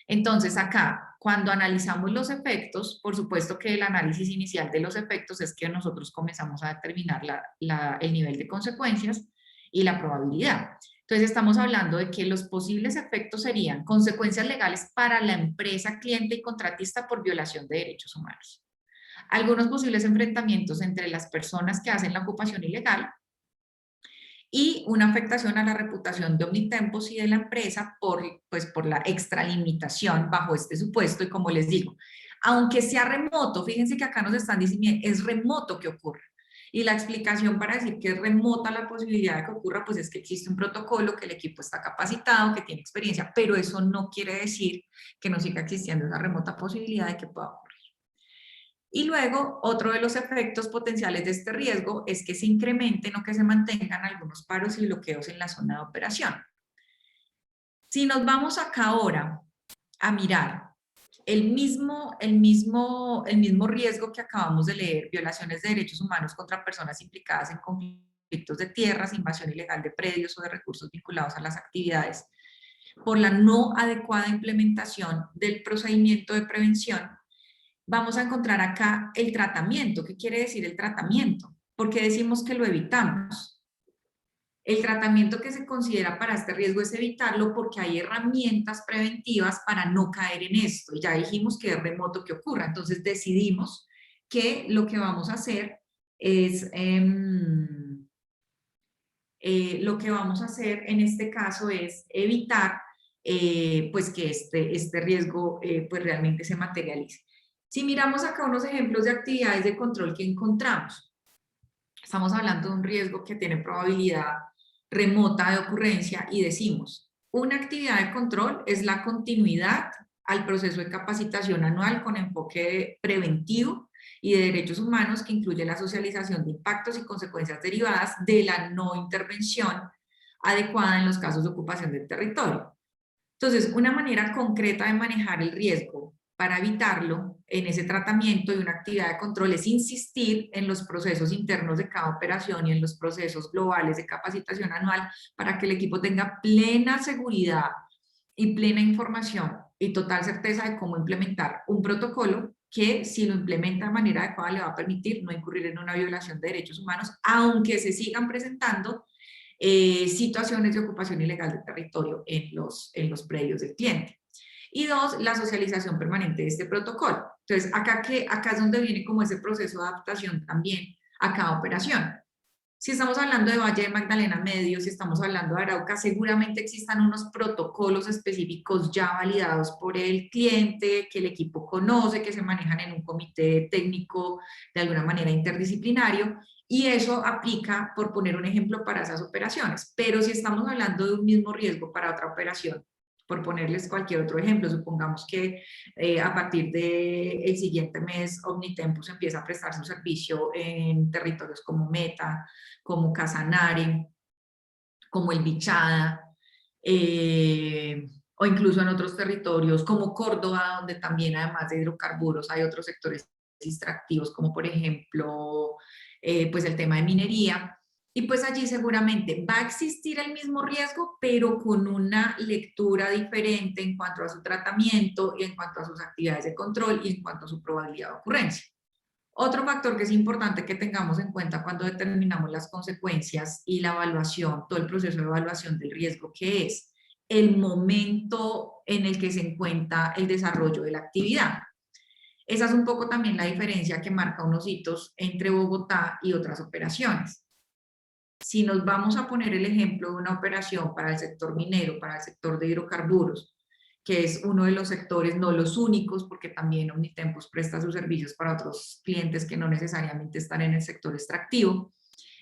Entonces acá, cuando analizamos los efectos, por supuesto que el análisis inicial de los efectos es que nosotros comenzamos a determinar el nivel de consecuencias y la probabilidad. Entonces estamos hablando de que los posibles efectos serían consecuencias legales para la empresa, cliente y contratista por violación de derechos humanos. Algunos posibles enfrentamientos entre las personas que hacen la ocupación ilegal y una afectación a la reputación de Omnitempos y de la empresa por la extralimitación bajo este supuesto. Y como les digo, Aunque sea remoto, fíjense que acá nos están diciendo, es remoto que ocurra. Y la explicación para decir que es remota la posibilidad de que ocurra, pues es que existe un protocolo, que el equipo está capacitado, que tiene experiencia, pero eso no quiere decir que no siga existiendo esa remota posibilidad de que pueda ocurrir. Y luego, otro de los efectos potenciales de este riesgo es que se incrementen o que se mantengan algunos paros y bloqueos en la zona de operación. Si nos vamos acá ahora a mirar el mismo riesgo que acabamos de leer, violaciones de derechos humanos contra personas implicadas en conflictos de tierras, invasión ilegal de predios o de recursos vinculados a las actividades, por la no adecuada implementación del procedimiento de prevención, vamos a encontrar acá el tratamiento. ¿Qué quiere decir el tratamiento? ¿Por qué decimos que lo evitamos? El tratamiento que se considera para este riesgo es evitarlo porque hay herramientas preventivas para no caer en esto. Ya dijimos que es remoto que ocurra, entonces decidimos que lo que vamos a hacer es, lo que vamos a hacer en este caso es evitar pues que este riesgo pues realmente se materialice. Si miramos acá unos ejemplos de actividades de control que encontramos, estamos hablando de un riesgo que tiene probabilidad remota de ocurrencia y decimos, una actividad de control es la continuidad al proceso de capacitación anual con enfoque preventivo y de derechos humanos que incluye la socialización de impactos y consecuencias derivadas de la no intervención adecuada en los casos de ocupación del territorio. Entonces, una manera concreta de manejar el riesgo para evitarlo en ese tratamiento y una actividad de control es insistir en los procesos internos de cada operación y en los procesos globales de capacitación anual para que el equipo tenga plena seguridad y plena información y total certeza de cómo implementar un protocolo que, si lo implementa de manera adecuada, le va a permitir no incurrir en una violación de derechos humanos, aunque se sigan presentando situaciones de ocupación ilegal de territorio en los predios del cliente. Y dos, la socialización permanente de este protocolo. Entonces, acá es donde viene como ese proceso de adaptación también a cada operación. Si estamos hablando de Valle de Magdalena Medio, si estamos hablando de Arauca, seguramente existan unos protocolos específicos ya validados por el cliente, que el equipo conoce, que se manejan en un comité técnico de alguna manera interdisciplinario, y eso aplica, por poner un ejemplo, para esas operaciones. Pero si estamos hablando de un mismo riesgo para otra operación, por ponerles cualquier otro ejemplo, supongamos que a partir del siguiente mes Omnitempus empieza a prestar su servicio en territorios como Meta, como Casanare, como el Bichada, o incluso en otros territorios como Córdoba, donde también además de hidrocarburos hay otros sectores extractivos, como por ejemplo pues el tema de minería. Y pues allí seguramente va a existir el mismo riesgo, pero con una lectura diferente en cuanto a su tratamiento y en cuanto a sus actividades de control y en cuanto a su probabilidad de ocurrencia. Otro factor que es importante que tengamos en cuenta cuando determinamos las consecuencias y la evaluación, todo el proceso de evaluación del riesgo, que es el momento en el que se encuentra el desarrollo de la actividad. Esa es un poco también la diferencia que marca unos hitos entre Bogotá y otras operaciones. Si nos vamos a poner el ejemplo de una operación para el sector minero, para el sector de hidrocarburos, que es uno de los sectores, no los únicos, porque también Omnitempus presta sus servicios para otros clientes que no necesariamente están en el sector extractivo,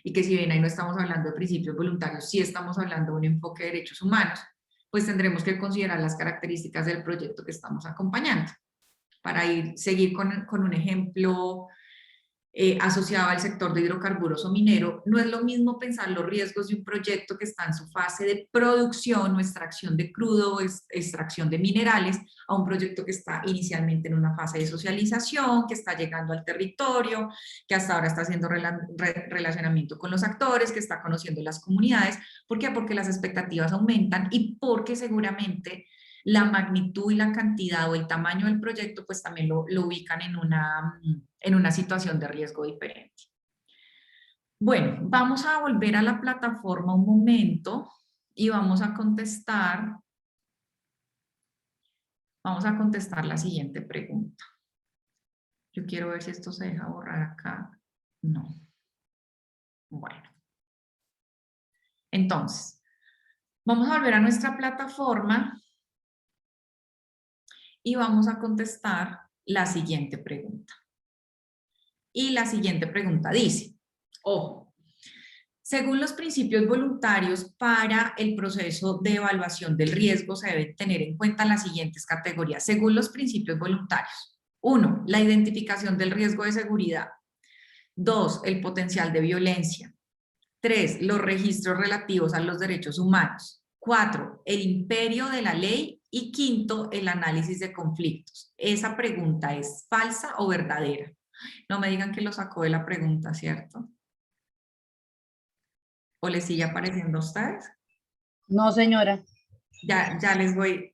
y que si bien ahí no estamos hablando de principios voluntarios, sí estamos hablando de un enfoque de derechos humanos, pues tendremos que considerar las características del proyecto que estamos acompañando. Para seguir con un ejemplo asociado al sector de hidrocarburos o minero, no es lo mismo pensar los riesgos de un proyecto que está en su fase de producción o extracción de crudo o extracción de minerales a un proyecto que está inicialmente en una fase de socialización, que está llegando al territorio, que hasta ahora está haciendo relacionamiento con los actores, que está conociendo las comunidades. ¿Por qué? Porque las expectativas aumentan y porque seguramente la magnitud y la cantidad o el tamaño del proyecto pues también lo ubican en una situación de riesgo diferente. Bueno, vamos a volver a la plataforma un momento y vamos a contestar la siguiente pregunta. Yo quiero ver si esto se deja borrar acá. No. Bueno. Entonces, vamos a volver a nuestra plataforma y vamos a contestar la siguiente pregunta. Y la siguiente pregunta dice, ojo, según los principios voluntarios para el proceso de evaluación del riesgo se deben tener en cuenta las siguientes categorías. Según los principios voluntarios. 1. La identificación del riesgo de seguridad. 2. El potencial de violencia. 3. Los registros relativos a los derechos humanos. 4. El imperio de la ley. Y 5. El análisis de conflictos. ¿Esa pregunta es falsa o verdadera? No me digan que lo sacó de la pregunta, ¿cierto? ¿O les sigue apareciendo a ustedes? No, señora. Ya les voy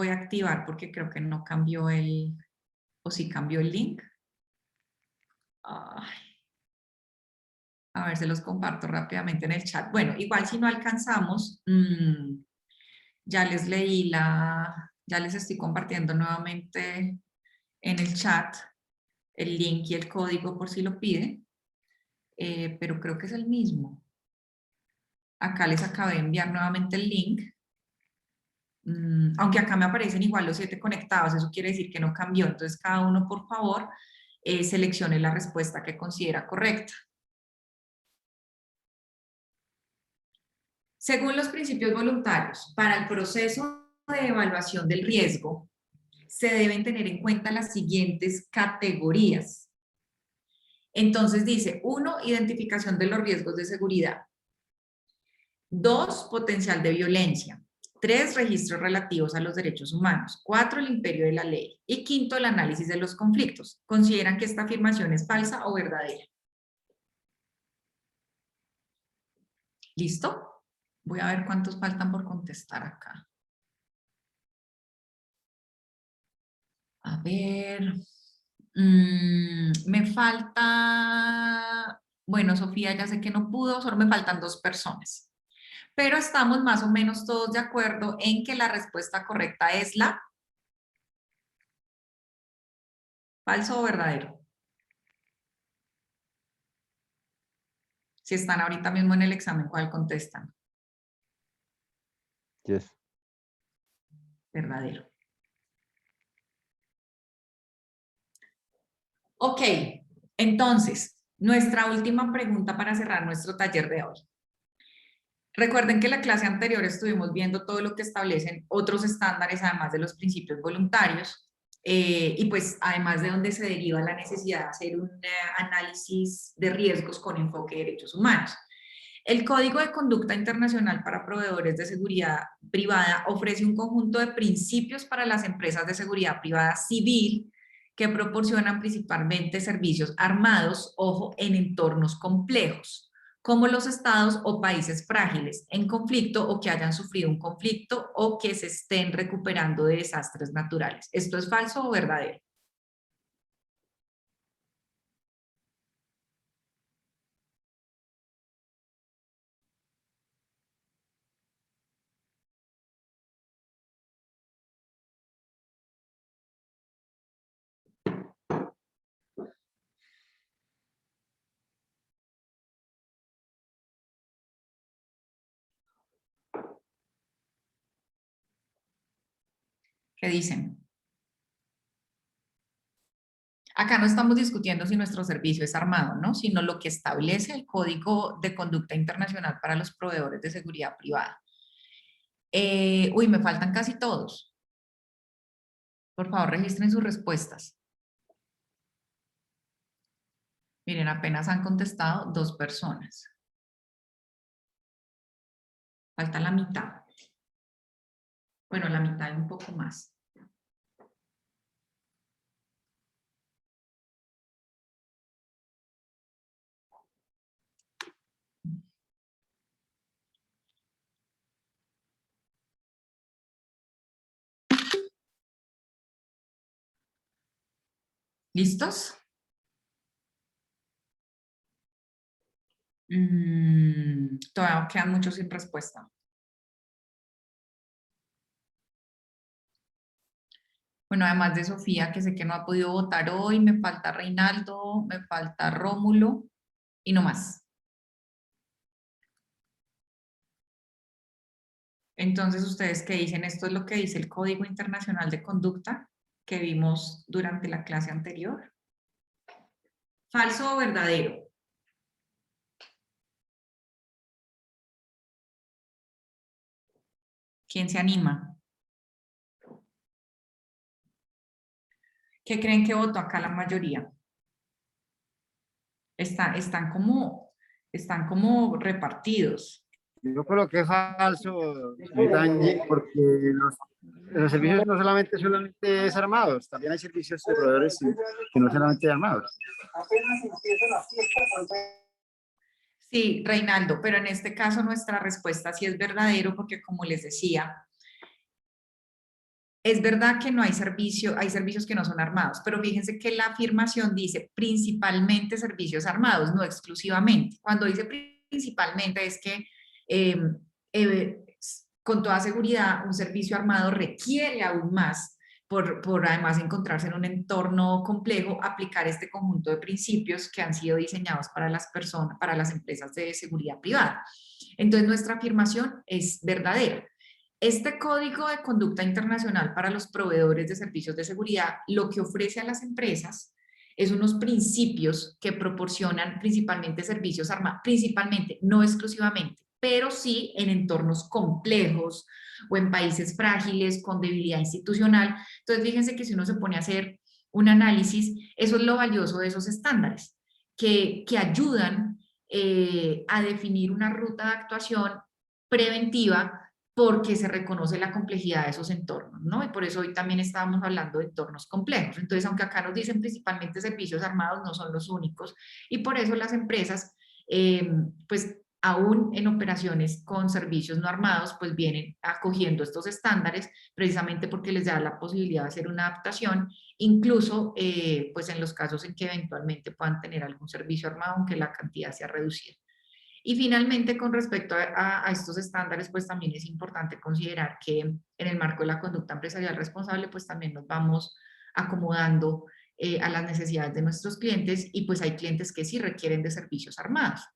a activar porque creo que no cambió o sí cambió el link. Ay. A ver, se los comparto rápidamente en el chat. Bueno, igual si no alcanzamos, ya les ya les estoy compartiendo nuevamente en el chat el link y el código por si lo piden, pero creo que es el mismo. Acá les acabé de enviar nuevamente el link. Aunque acá me aparecen igual los 7 conectados, eso quiere decir que no cambió. Entonces, cada uno, por favor, seleccione la respuesta que considera correcta. Según los principios voluntarios, para el proceso de evaluación del riesgo, se deben tener en cuenta las siguientes categorías. Entonces dice, 1, identificación de los riesgos de seguridad. 2, potencial de violencia. 3, registros relativos a los derechos humanos. 4, el imperio de la ley. Y 5, el análisis de los conflictos. ¿Consideran que esta afirmación es falsa o verdadera? ¿Listo? Voy a ver cuántos faltan por contestar acá. A ver. Me falta... Bueno, Sofía, ya sé que no pudo, solo me faltan 2 personas. Pero estamos más o menos todos de acuerdo en que la respuesta correcta es la... ¿Falso o verdadero? Si están ahorita mismo en el examen, ¿cuál contestan? Yes. Verdadero. Ok, entonces, nuestra última pregunta para cerrar nuestro taller de hoy. Recuerden que en la clase anterior estuvimos viendo todo lo que establecen otros estándares, además de los principios voluntarios, y pues además de donde se deriva la necesidad de hacer un análisis de riesgos con enfoque de derechos humanos. El Código de Conducta Internacional para Proveedores de Seguridad Privada ofrece un conjunto de principios para las empresas de seguridad privada civil que proporcionan principalmente servicios armados, ojo, en entornos complejos, como los estados o países frágiles en conflicto o que hayan sufrido un conflicto o que se estén recuperando de desastres naturales. ¿Esto es falso o verdadero? ¿Qué dicen? Acá no estamos discutiendo si nuestro servicio es armado, ¿no? Sino lo que establece el Código de Conducta Internacional para los Proveedores de Seguridad Privada. Uy, me faltan casi todos. Por favor, registren sus respuestas. Miren, apenas han contestado 2 personas. Falta la mitad. Bueno, la mitad y un poco más. ¿Listos? Todavía quedan muchos sin respuesta. Bueno, además de Sofía, que sé que no ha podido votar hoy, me falta Reinaldo, me falta Rómulo y no más. Entonces, ¿ustedes qué dicen? ¿Esto es lo que dice el Código Internacional de Conducta? que vimos durante la clase anterior? ¿Falso o verdadero? ¿Quién se anima? ¿Qué creen que votó acá la mayoría? Están como repartidos. Yo creo que es falso, señorita Angie, porque los servicios no solamente es armados, también hay servicios de proveedores que no solamente armados. Sí, Reinaldo, pero en este caso nuestra respuesta sí es verdadero porque como les decía, es verdad que no hay servicios que no son armados, pero fíjense que la afirmación dice principalmente servicios armados, no exclusivamente. Cuando dice principalmente es que eh, con toda seguridad un servicio armado requiere aún más, por además encontrarse en un entorno complejo, aplicar este conjunto de principios que han sido diseñados para las personas, para las empresas de seguridad privada. Entonces nuestra afirmación es verdadera. Este Código de Conducta Internacional para los proveedores de servicios de seguridad lo que ofrece a las empresas es unos principios que proporcionan principalmente servicios armados, principalmente, no exclusivamente, pero sí en entornos complejos o en países frágiles con debilidad institucional. Entonces, fíjense que si uno se pone a hacer un análisis, eso es lo valioso de esos estándares, que ayudan a definir una ruta de actuación preventiva porque se reconoce la complejidad de esos entornos, ¿no? Y por eso hoy también estábamos hablando de entornos complejos. Entonces, aunque acá nos dicen principalmente servicios armados, no son los únicos, y por eso las empresas, pues, aún en operaciones con servicios no armados, pues vienen acogiendo estos estándares, precisamente porque les da la posibilidad de hacer una adaptación, incluso, pues, en los casos en que eventualmente puedan tener algún servicio armado, aunque la cantidad sea reducida. Y finalmente, con respecto a estos estándares, pues también es importante considerar que en el marco de la conducta empresarial responsable, pues también nos vamos acomodando a las necesidades de nuestros clientes y pues hay clientes que sí requieren de servicios armados.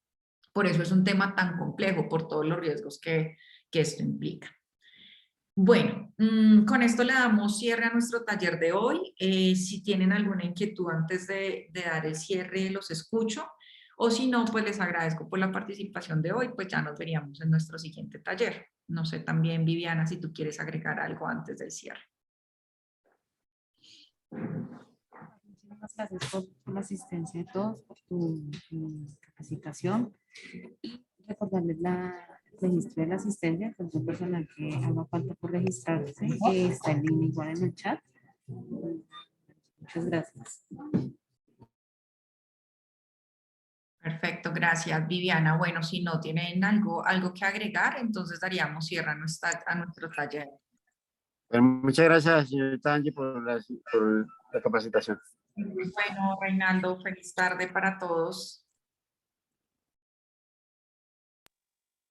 Por eso es un tema tan complejo, por todos los riesgos que esto implica. Bueno, con esto le damos cierre a nuestro taller de hoy. Si tienen alguna inquietud antes de dar el cierre, los escucho. O si no, pues les agradezco por la participación de hoy, pues ya nos veríamos en nuestro siguiente taller. No sé también, Viviana, si tú quieres agregar algo antes del cierre. Muchísimas gracias por la asistencia de todos, por tu capacitación y recordarles el registro de la asistencia, con un personal que haga falta por registrarse, está el link igual en el chat. Muchas gracias. Perfecto, gracias, Viviana. Bueno, si no tienen algo que agregar, entonces daríamos cierre a nuestro taller. Bueno, muchas gracias, señorita Angie, por la capacitación. Bueno, Reinaldo, feliz tarde para todos.